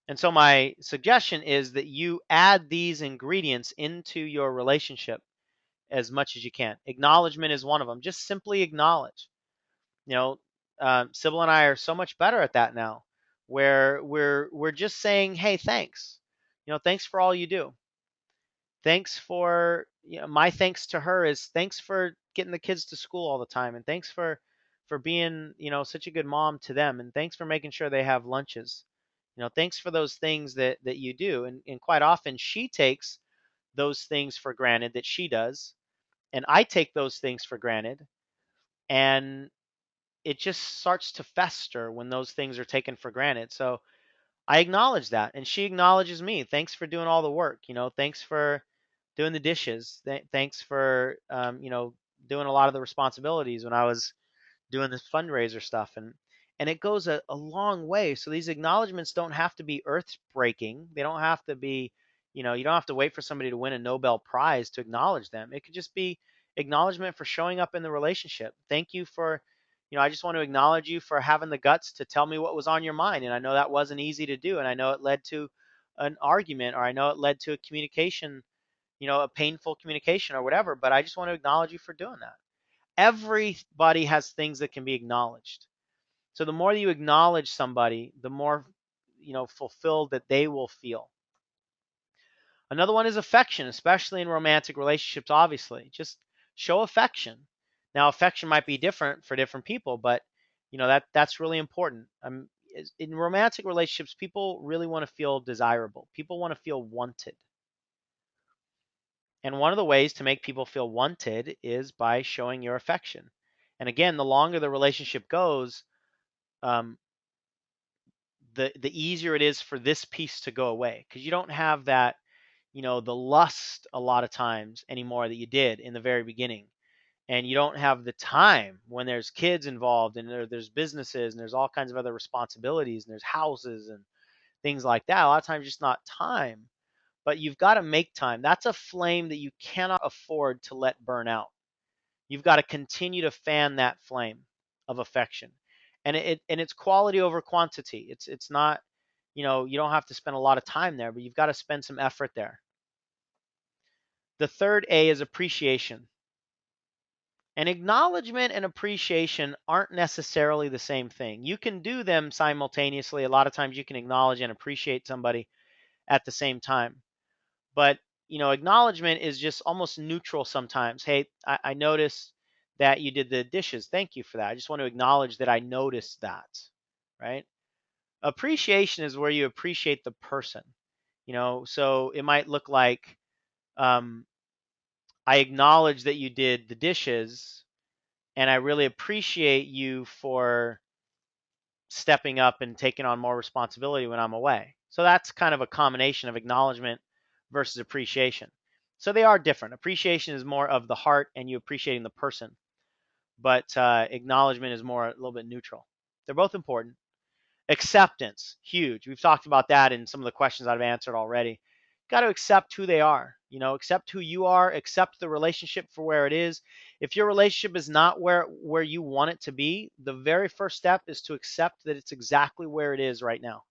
And so my suggestion is that you add these ingredients into your relationship as much as you can. Acknowledgement is one of them. Just simply acknowledge. You know, Sybil and I are so much better at that now, where we're just saying, "Hey, thanks. Thanks for all you do. Thanks for my thanks to her is thanks for getting the kids to school all the time, and thanks for being such a good mom to them, and thanks for making sure they have lunches. Thanks for those things that you do." And quite often she takes those things for granted that she does, and I take those things for granted, and it just starts to fester when those things are taken for granted. So I acknowledge that, and she acknowledges me. Thanks for doing all the work. Thanks for doing the dishes. Thanks for doing a lot of the responsibilities when I was doing this fundraiser stuff, and it goes a long way. So these acknowledgments don't have to be earth breaking. They don't have to be, you don't have to wait for somebody to win a Nobel Prize to acknowledge them. It could just be acknowledgement for showing up in the relationship. Thank you for, I just want to acknowledge you for having the guts to tell me what was on your mind, and I know that wasn't easy to do, and I know it led to an argument, or I know it led to a communication, a painful communication or whatever, but I just want to acknowledge you for doing that. Everybody has things that can be acknowledged. So the more you acknowledge somebody, the more fulfilled that they will feel. Another one is affection, especially in romantic relationships, obviously. Just show affection. Now, affection might be different for different people, but that's really important. In romantic relationships, people really want to feel desirable. People want to feel wanted. And one of the ways to make people feel wanted is by showing your affection. And again, the longer the relationship goes, um, the easier it is for this piece to go away, because you don't have that, the lust a lot of times anymore that you did in the very beginning. And you don't have the time when there's kids involved, and there's businesses, and there's all kinds of other responsibilities, and there's houses and things like that. A lot of times just not time, but you've got to make time. That's a flame that you cannot afford to let burn out. You've got to continue to fan that flame of affection. And it's quality over quantity. It's not, you don't have to spend a lot of time there, but you've got to spend some effort there. The third A is appreciation. And acknowledgement and appreciation aren't necessarily the same thing. You can do them simultaneously. A lot of times you can acknowledge and appreciate somebody at the same time. But, acknowledgement is just almost neutral sometimes. Hey, I noticed that you did the dishes. Thank you for that. I just want to acknowledge that I noticed that, right? Appreciation is where you appreciate the person, so it might look like, um, I acknowledge that you did the dishes, and I really appreciate you for stepping up and taking on more responsibility when I'm away. So that's kind of a combination of acknowledgement versus appreciation. So they are different. Appreciation is more of the heart and you appreciating the person, but acknowledgement is more a little bit neutral. They're both important. Acceptance, huge. We've talked about that in some of the questions I've answered already. Got to accept who they are, accept who you are, accept the relationship for where it is. If your relationship is not where you want it to be, the very first step is to accept that it's exactly where it is right now.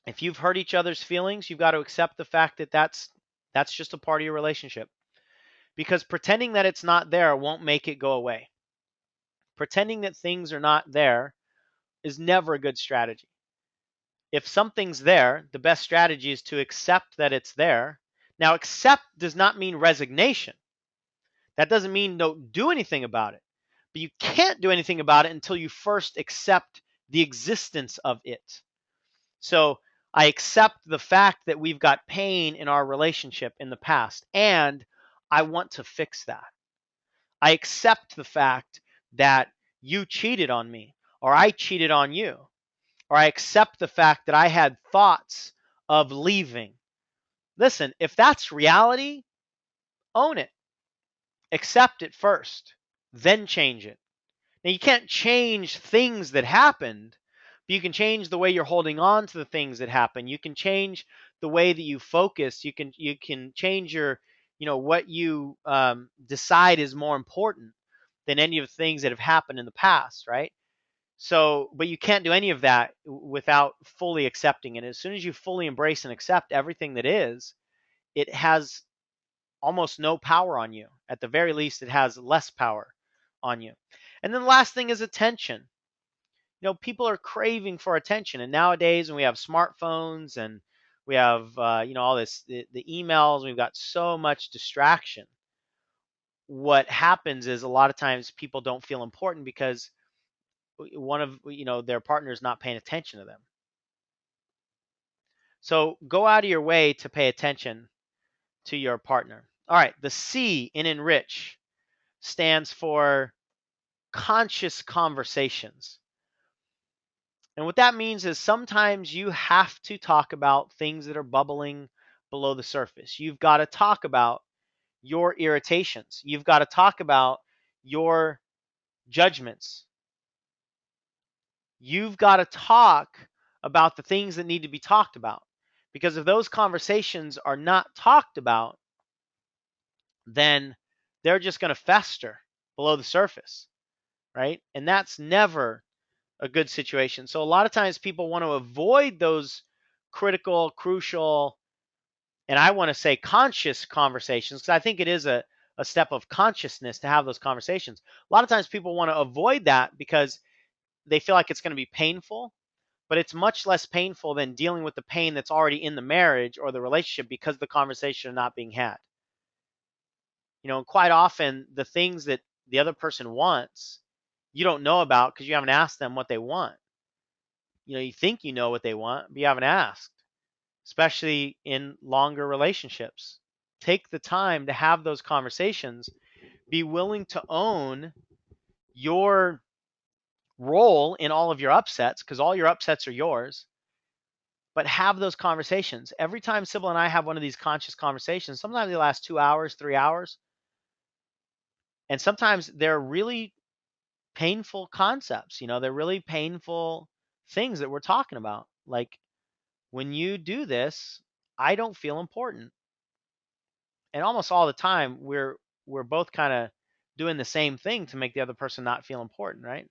If you've hurt each other's feelings, you've got to accept the fact that that's just a part of your relationship. Because pretending that it's not there won't make it go away. Pretending that things are not there is never a good strategy. If something's there, the best strategy is to accept that it's there. Now, accept does not mean resignation. That doesn't mean don't do anything about it. But you can't do anything about it until you first accept the existence of it. So I accept the fact that we've got pain in our relationship in the past, and I want to fix that. I accept the fact that you cheated on me, or I cheated on you, or I accept the fact that I had thoughts of leaving. Listen, if that's reality, own it. Accept it first, then change it. Now, you can't change things that happened, but you can change the way you're holding on to the things that happen. You can change the way that you focus. You can change what you decide is more important than any of the things that have happened in the past, right? So, but you can't do any of that without fully accepting it. As soon as you fully embrace and accept everything that is, it has almost no power on you. At the very least, it has less power on you. And then the last thing is attention. People are craving for attention. And nowadays, when we have smartphones and we have, all the emails, we've got so much distraction. What happens is a lot of times people don't feel important because one of their partners not paying attention to them. So go out of your way to pay attention to your partner. All right, the C in Enrich stands for conscious conversations. And what that means is sometimes you have to talk about things that are bubbling below the surface. You've got to talk about your irritations. You've got to talk about your judgments. You've got to talk about the things that need to be talked about. Because if those conversations are not talked about, then they're just going to fester below the surface, right? And that's never a good situation. So a lot of times people want to avoid those critical, crucial, and I want to say conscious conversations, because I think it is a a step of consciousness to have those conversations. A lot of times people want to avoid that because they feel like it's going to be painful, but it's much less painful than dealing with the pain that's already in the marriage or the relationship because the conversation are not being had. And quite often the things that the other person wants, you don't know about because you haven't asked them what they want. You think you know what they want, but you haven't asked, especially in longer relationships. Take the time to have those conversations. Be willing to own your role in all of your upsets because all your upsets are yours. But have those conversations. Every time Sybil and I have one of these conscious conversations, sometimes they last 2 hours, 3 hours. And sometimes they're really painful concepts. They're really painful things that we're talking about. Like, when you do this, I don't feel important. And almost all the time we're both kind of doing the same thing to make the other person not feel important, right?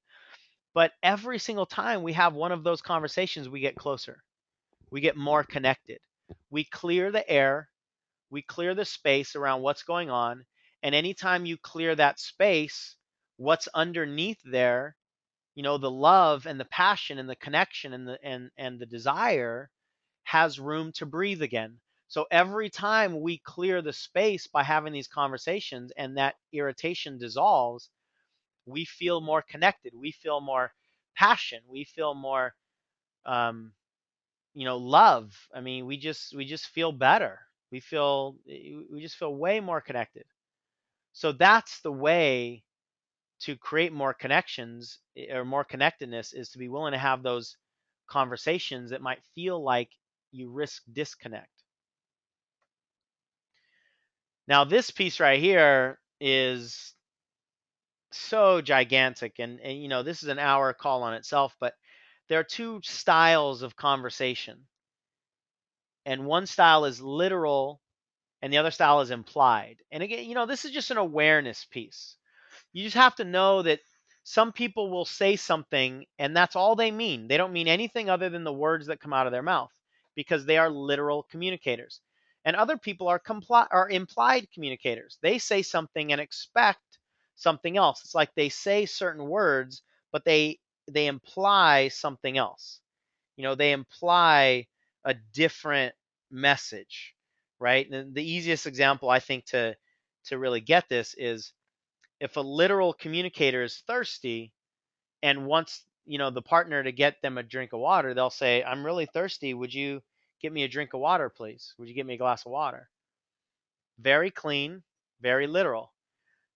But every single time we have one of those conversations, we get closer. We get more connected. We clear the air, we clear the space around what's going on, and anytime you clear that space, what's underneath there, the love and the passion and the connection and the desire has room to breathe again. So every time we clear the space by having these conversations and that irritation dissolves, we feel more connected. We feel more passion. We feel more, love. I mean, we just feel better. We just feel way more connected. So that's the way to create more connections or more connectedness, is to be willing to have those conversations that might feel like you risk disconnect. Now, this piece right here is so gigantic, and this is an hour call on itself, but there are two styles of conversation, and one style is literal and the other style is implied. And again, this is just an awareness piece. You just have to know that some people will say something and that's all they mean. They don't mean anything other than the words that come out of their mouth because they are literal communicators. And other people are implied communicators. They say something and expect something else. It's like they say certain words, but they imply something else. They imply a different message, right? And the easiest example I think to really get this is, if a literal communicator is thirsty and wants the partner to get them a drink of water, they'll say, "I'm really thirsty, would you get me a drink of water, please? Would you get me a glass of water?" Very clean, very literal.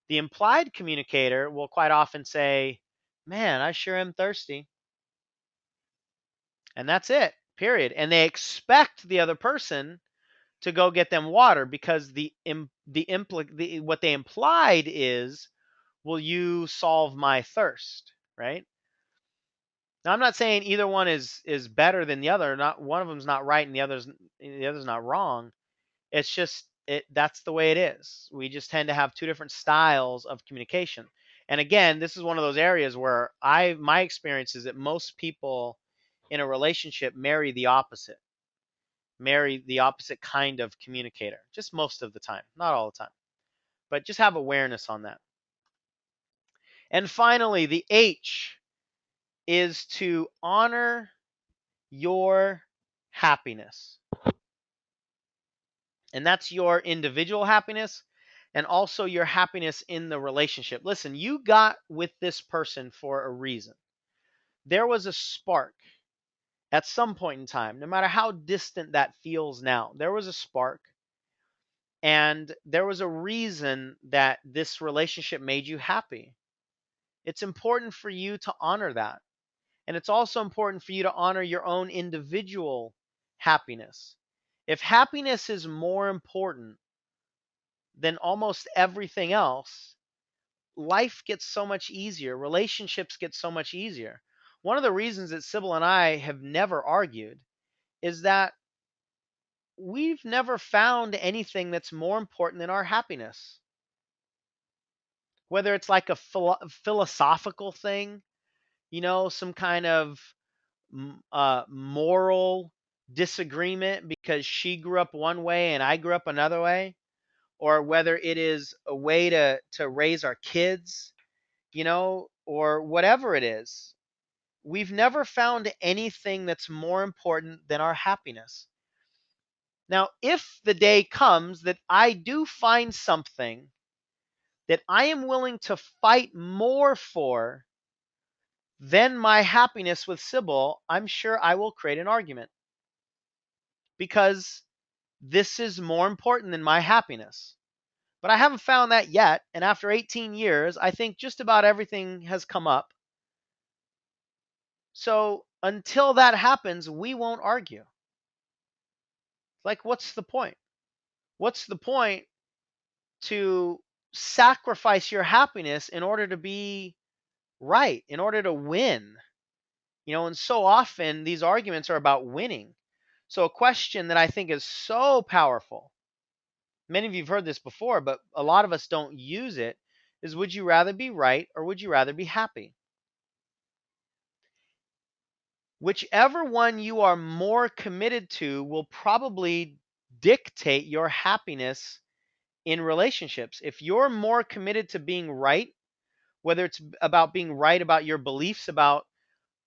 The implied communicator will quite often say, "Man, I sure am thirsty," and that's it, period. And they expect the other person to go get them water because what they implied is, "Will you solve my thirst?" Right? Now, I'm not saying either one is better than the other. Not one of them's not right and the other's not wrong. It's just that's the way it is. We just tend to have two different styles of communication. And again, this is one of those areas where my experience is that most people in a relationship marry the opposite kind of communicator. Just most of the time, not all the time. But just have awareness on that. And finally, the H is to honor your happiness. And that's your individual happiness and also your happiness in the relationship. Listen, you got with this person for a reason. There was a spark at some point in time, no matter how distant that feels now. There was a spark, and there was a reason that this relationship made you happy. It's important for you to honor that. And it's also important for you to honor your own individual happiness. If happiness is more important than almost everything else, life gets so much easier. Relationships get so much easier. One of the reasons that Sybil and I have never argued is that we've never found anything that's more important than our happiness. Whether it's like a philosophical thing, some kind of moral disagreement because she grew up one way and I grew up another way, or whether it is a way to raise our kids, or whatever it is. We've never found anything that's more important than our happiness. Now, if the day comes that I do find something that I am willing to fight more for than my happiness with Sybil, I'm sure I will create an argument, because this is more important than my happiness. But I haven't found that yet. And after 18 years, I think just about everything has come up. So until that happens, we won't argue. Like, what's the point? What's the point to sacrifice your happiness in order to be right, in order to win? And so often these arguments are about winning. So a question that I think is so powerful, many of you have heard this before, but a lot of us don't use it, is, would you rather be right or would you rather be happy? Whichever one you are more committed to will probably dictate your happiness in relationships. If you're more committed to being right, whether it's about being right about your beliefs about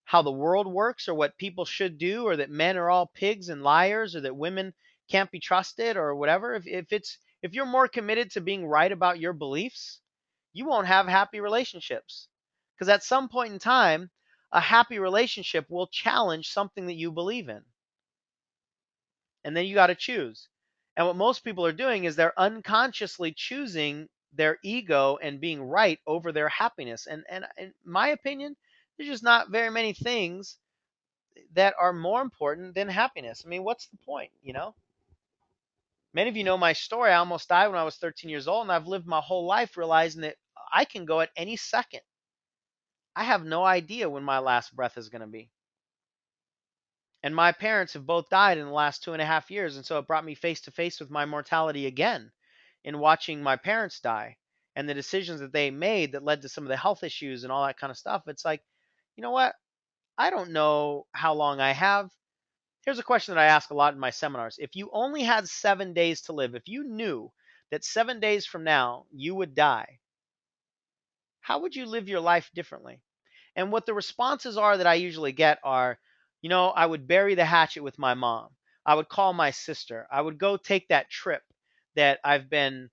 how the world works or what people should do, or that men are all pigs and liars, or that women can't be trusted, or whatever, if you're more committed to being right about your beliefs, you won't have happy relationships. Because at some point in time, a happy relationship will challenge something that you believe in. And then you got to choose. And what most people are doing is they're unconsciously choosing their ego and being right over their happiness. And in my opinion, there's just not very many things that are more important than happiness. I mean, what's the point? Many of you know my story. I almost died when I was 13 years old, and I've lived my whole life realizing that I can go at any second. I have no idea when my last breath is going to be. And my parents have both died in the last 2.5 years. And so it brought me face to face with my mortality again in watching my parents die and the decisions that they made that led to some of the health issues and all that kind of stuff. It's like, you know what? I don't know how long I have. Here's a question that I ask a lot in my seminars. If you only had 7 days to live, if you knew that 7 days from now you would die, how would you live your life differently? And what the responses are that I usually get are, I would bury the hatchet with my mom. I would call my sister. I would go take that trip that I've been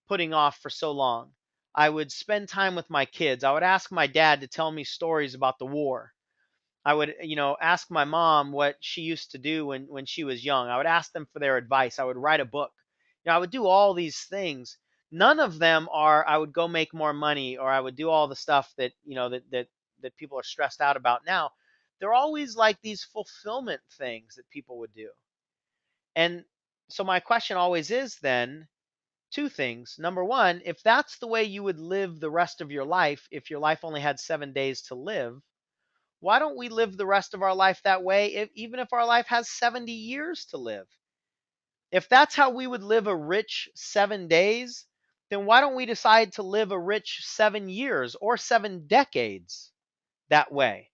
putting off for so long. I would spend time with my kids. I would ask my dad to tell me stories about the war. I would, ask my mom what she used to do when she was young. I would ask them for their advice. I would write a book. I would do all these things. None of them are I would go make more money, or I would do all the stuff that, that people are stressed out about now. They're always like these fulfillment things that people would do. And so my question always is then two things. Number one, if that's the way you would live the rest of your life, if your life only had 7 days to live, why don't we live the rest of our life that way, even if our life has 70 years to live? If that's how we would live a rich 7 days, then why don't we decide to live a rich 7 years or 7 decades that way?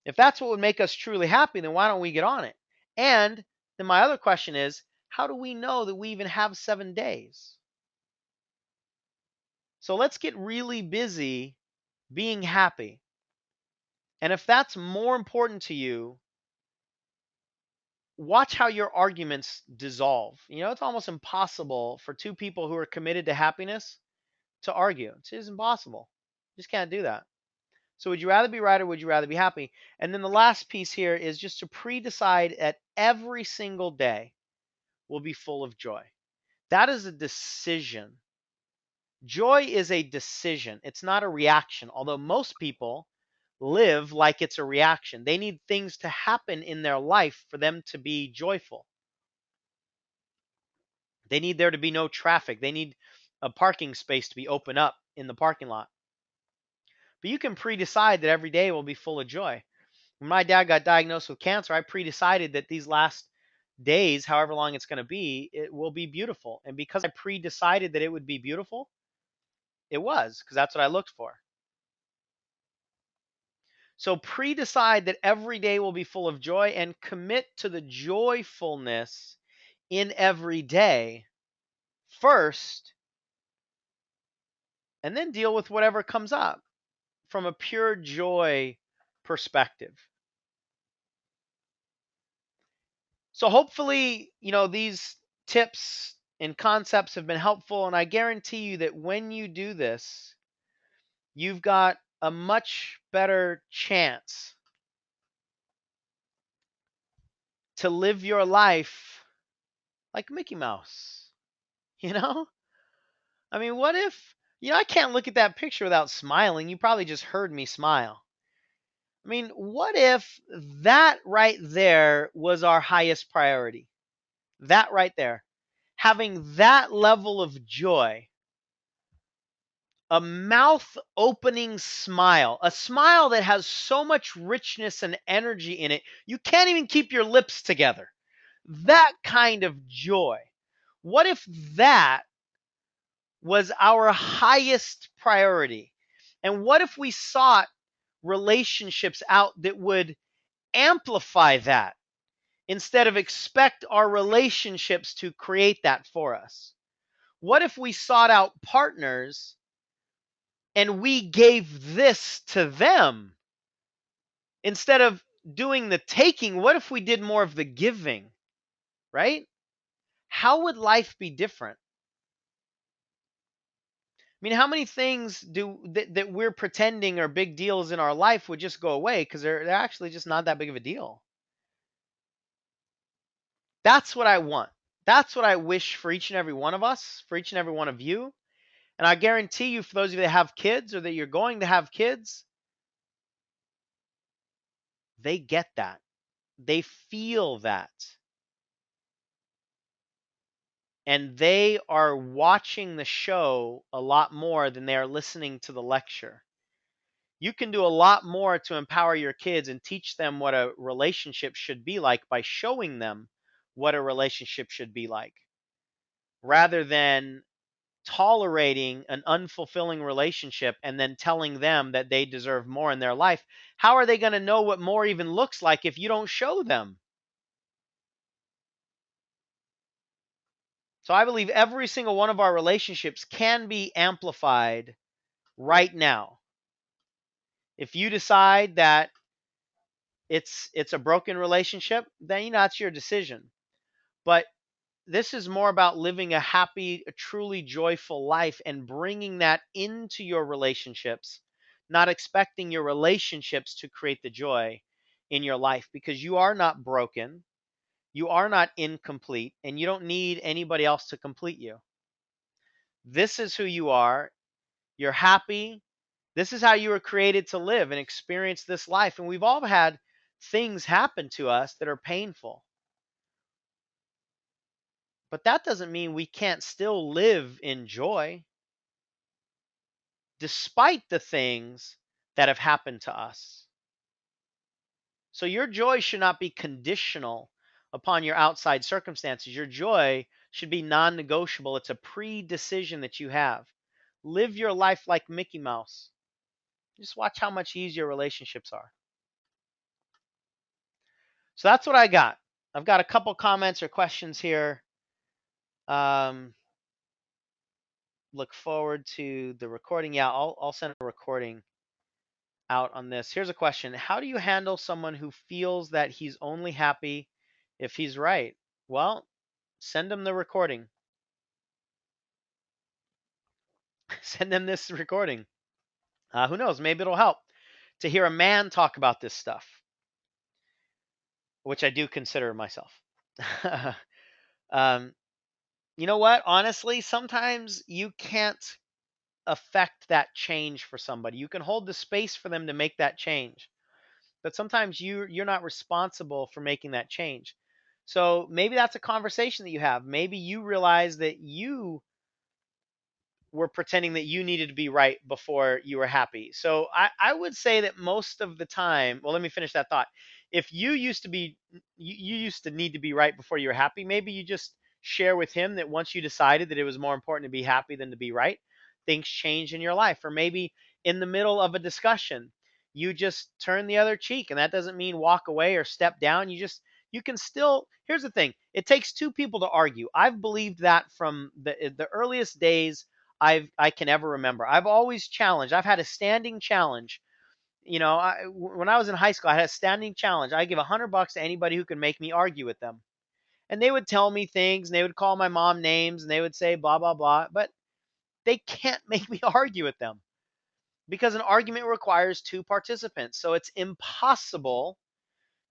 If that's what would make us truly happy, then why don't we get on it? And then my other question is, how do we know that we even have 7 days? So let's get really busy being happy. And if that's more important to you, watch how your arguments dissolve. It's almost impossible for two people who are committed to happiness to argue. It's just impossible. You just can't do that. So would you rather be right or would you rather be happy? And then the last piece here is just to pre-decide that every single day will be full of joy. That is a decision. Joy is a decision. It's not a reaction, although most people live like it's a reaction. They need things to happen in their life for them to be joyful. They need there to be no traffic. They need a parking space to be open up in the parking lot. But you can pre-decide that every day will be full of joy. When my dad got diagnosed with cancer, I pre-decided that these last days, however long it's going to be, it will be beautiful. And because I pre-decided that it would be beautiful, it was, because that's what I looked for. So pre-decide that every day will be full of joy and commit to the joyfulness in every day first and then deal with whatever comes up from a pure joy perspective. So hopefully, these tips and concepts have been helpful, and I guarantee you that when you do this, you've got a much better chance to live your life like Mickey Mouse. You know? I mean, what if, I can't look at that picture without smiling. You probably just heard me smile. I mean, what if that right there was our highest priority? That right there. Having that level of joy, a mouth opening smile, a smile that has so much richness and energy in it, you can't even keep your lips together. That kind of joy. What if that was our highest priority? And what if we sought relationships out that would amplify that instead of expect our relationships to create that for us? What if we sought out partners and we gave this to them instead of doing the taking? What if we did more of the giving, right? How would life be different? I mean, how many things that we're pretending are big deals in our life would just go away because they're actually just not that big of a deal? That's what I want. That's what I wish for each and every one of us, for each and every one of you. And I guarantee you, for those of you that have kids or that you're going to have kids, they get that. They feel that. And they are watching the show a lot more than they are listening to the lecture. You can do a lot more to empower your kids and teach them what a relationship should be like by showing them what a relationship should be like, rather than tolerating an unfulfilling relationship and then telling them that they deserve more in their life. How are they going to know what more even looks like if you don't show them? So I believe every single one of our relationships can be amplified right now. If you decide that it's a broken relationship, then that's your decision. But this is more about living a happy, a truly joyful life and bringing that into your relationships, not expecting your relationships to create the joy in your life, because you are not broken, you are not incomplete, and you don't need anybody else to complete you. This is who you are. You're happy. This is how you were created to live and experience this life. And we've all had things happen to us that are painful. But that doesn't mean we can't still live in joy despite the things that have happened to us. So your joy should not be conditional upon your outside circumstances. Your joy should be non negotiable. It's a pre-decision that you have. Live your life like Mickey Mouse. Just watch how much easier relationships are. So that's what I got. I've got a couple comments or questions here. Look forward to the recording. Yeah, I'll send a recording out on this. Here's a question. How do you handle someone who feels that he's only happy if he's right? Well, send them the recording. Send them this recording. Who knows? Maybe it'll help to hear a man talk about this stuff, which I do consider myself. um, you know what? Honestly, sometimes you can't affect that change for somebody. You can hold the space for them to make that change, but sometimes you're not responsible for making that change. So maybe that's a conversation that you have. Maybe you realize that you were pretending that you needed to be right before you were happy. So I would say that most of the time, well, let me finish that thought. If you used to be, you used to need to be right before you were happy, maybe you just share with him that once you decided that it was more important to be happy than to be right, things change in your life. Or maybe in the middle of a discussion, you just turn the other cheek. And that doesn't mean walk away or step down. You just You can still, here's the thing, it takes two people to argue. I've believed that from the earliest days I can ever remember. I've always challenged. I've had a standing challenge. When I was in high school, I had a standing challenge. I give $100 to anybody who can make me argue with them. And they would tell me things, and they would call my mom names, and they would say blah blah blah. But they can't make me argue with them because an argument requires two participants. So it's impossible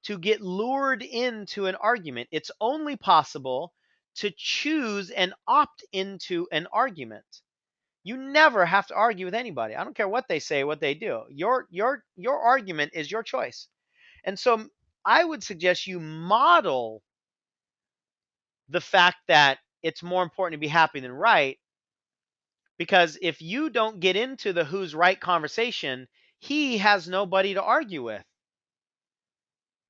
to get lured into an argument. It's only possible to choose and opt into an argument. You never have to argue with anybody. I don't care what they say, what they do. Your argument is your choice. And so I would suggest you model the fact that it's more important to be happy than right, because if you don't get into the who's right conversation, he has nobody to argue with.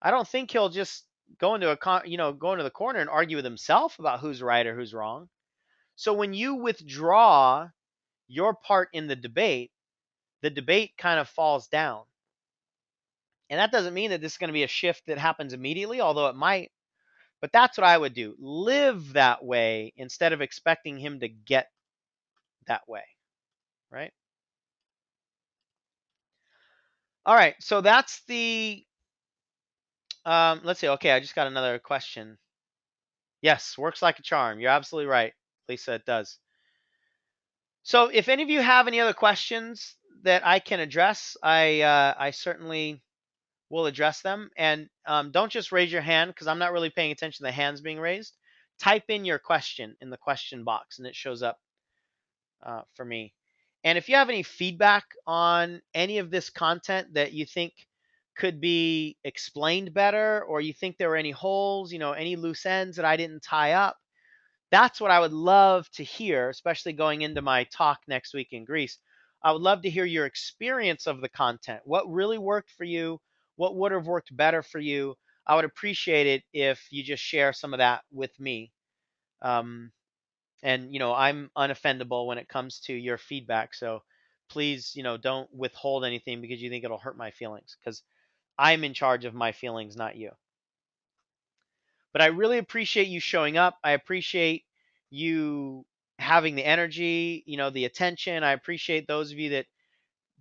I don't think he'll just go into go into the corner and argue with himself about who's right or who's wrong. So when you withdraw your part in the debate kind of falls down. And that doesn't mean that this is going to be a shift that happens immediately, although it might. But that's what I would do. Live that way instead of expecting him to get that way, right? All right, so that's the let's see. Okay, I just got another question. Yes, works like a charm. You're absolutely right, Lisa, it does. So if any of you have any other questions that I can address, I certainly will address them. And don't just raise your hand because I'm not really paying attention to the hands being raised. Type in your question in the question box and it shows up for me. And if you have any feedback on any of this content that you think could be explained better, or you think there were any holes, any loose ends that I didn't tie up, that's what I would love to hear, especially going into my talk next week in Greece. I would love to hear your experience of the content. What really worked for you? What would have worked better for you? I would appreciate it if you just share some of that with me. Um, and I'm unoffendable when it comes to your feedback. So please, don't withhold anything because you think it'll hurt my feelings, because I'm in charge of my feelings, not you. But I really appreciate you showing up. I appreciate you having the energy, the attention. I appreciate those of you that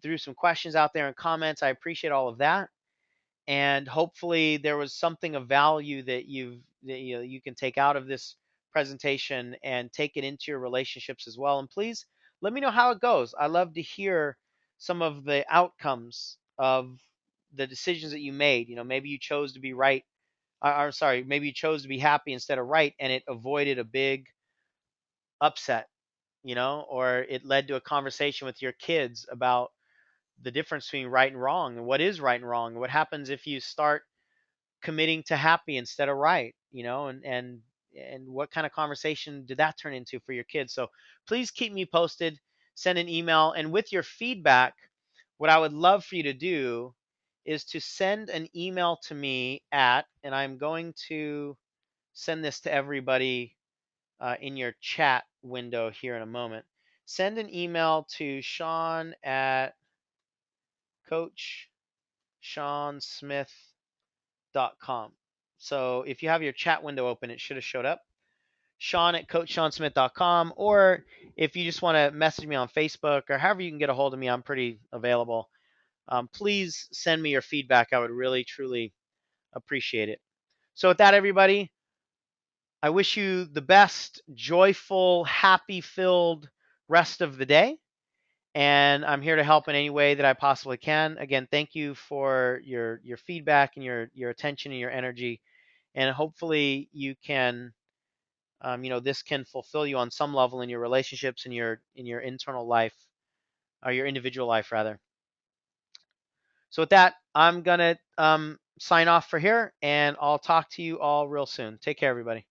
threw some questions out there in comments. I appreciate all of that. And hopefully there was something of value that you can take out of this presentation and take it into your relationships as well. And please let me know how it goes. I love to hear some of the outcomes of the decisions that you made. Maybe you chose to be right, or sorry, maybe you chose to be happy instead of right, and it avoided a big upset, or it led to a conversation with your kids about the difference between right and wrong, and what is right and wrong, and what happens if you start committing to happy instead of right, and what kind of conversation did that turn into for your kids. So please keep me posted, send an email, and with your feedback, what I would love for you to do is to send an email to me and I'm going to send this to everybody in your chat window here in a moment. Send an email to Sean at coachshansmith.com. So if you have your chat window open, it should have showed up. Sean at coachshansmith.com. Or if you just want to message me on Facebook or however you can get a hold of me, I'm pretty available. Please send me your feedback. I would really, truly appreciate it. So with that, everybody, I wish you the best, joyful, happy-filled rest of the day. And I'm here to help in any way that I possibly can. Again, thank you for your feedback and your attention and your energy. And hopefully you can, this can fulfill you on some level in your relationships, in your internal life, or your individual life rather. So with that, I'm gonna sign off for here, and I'll talk to you all real soon. Take care, everybody.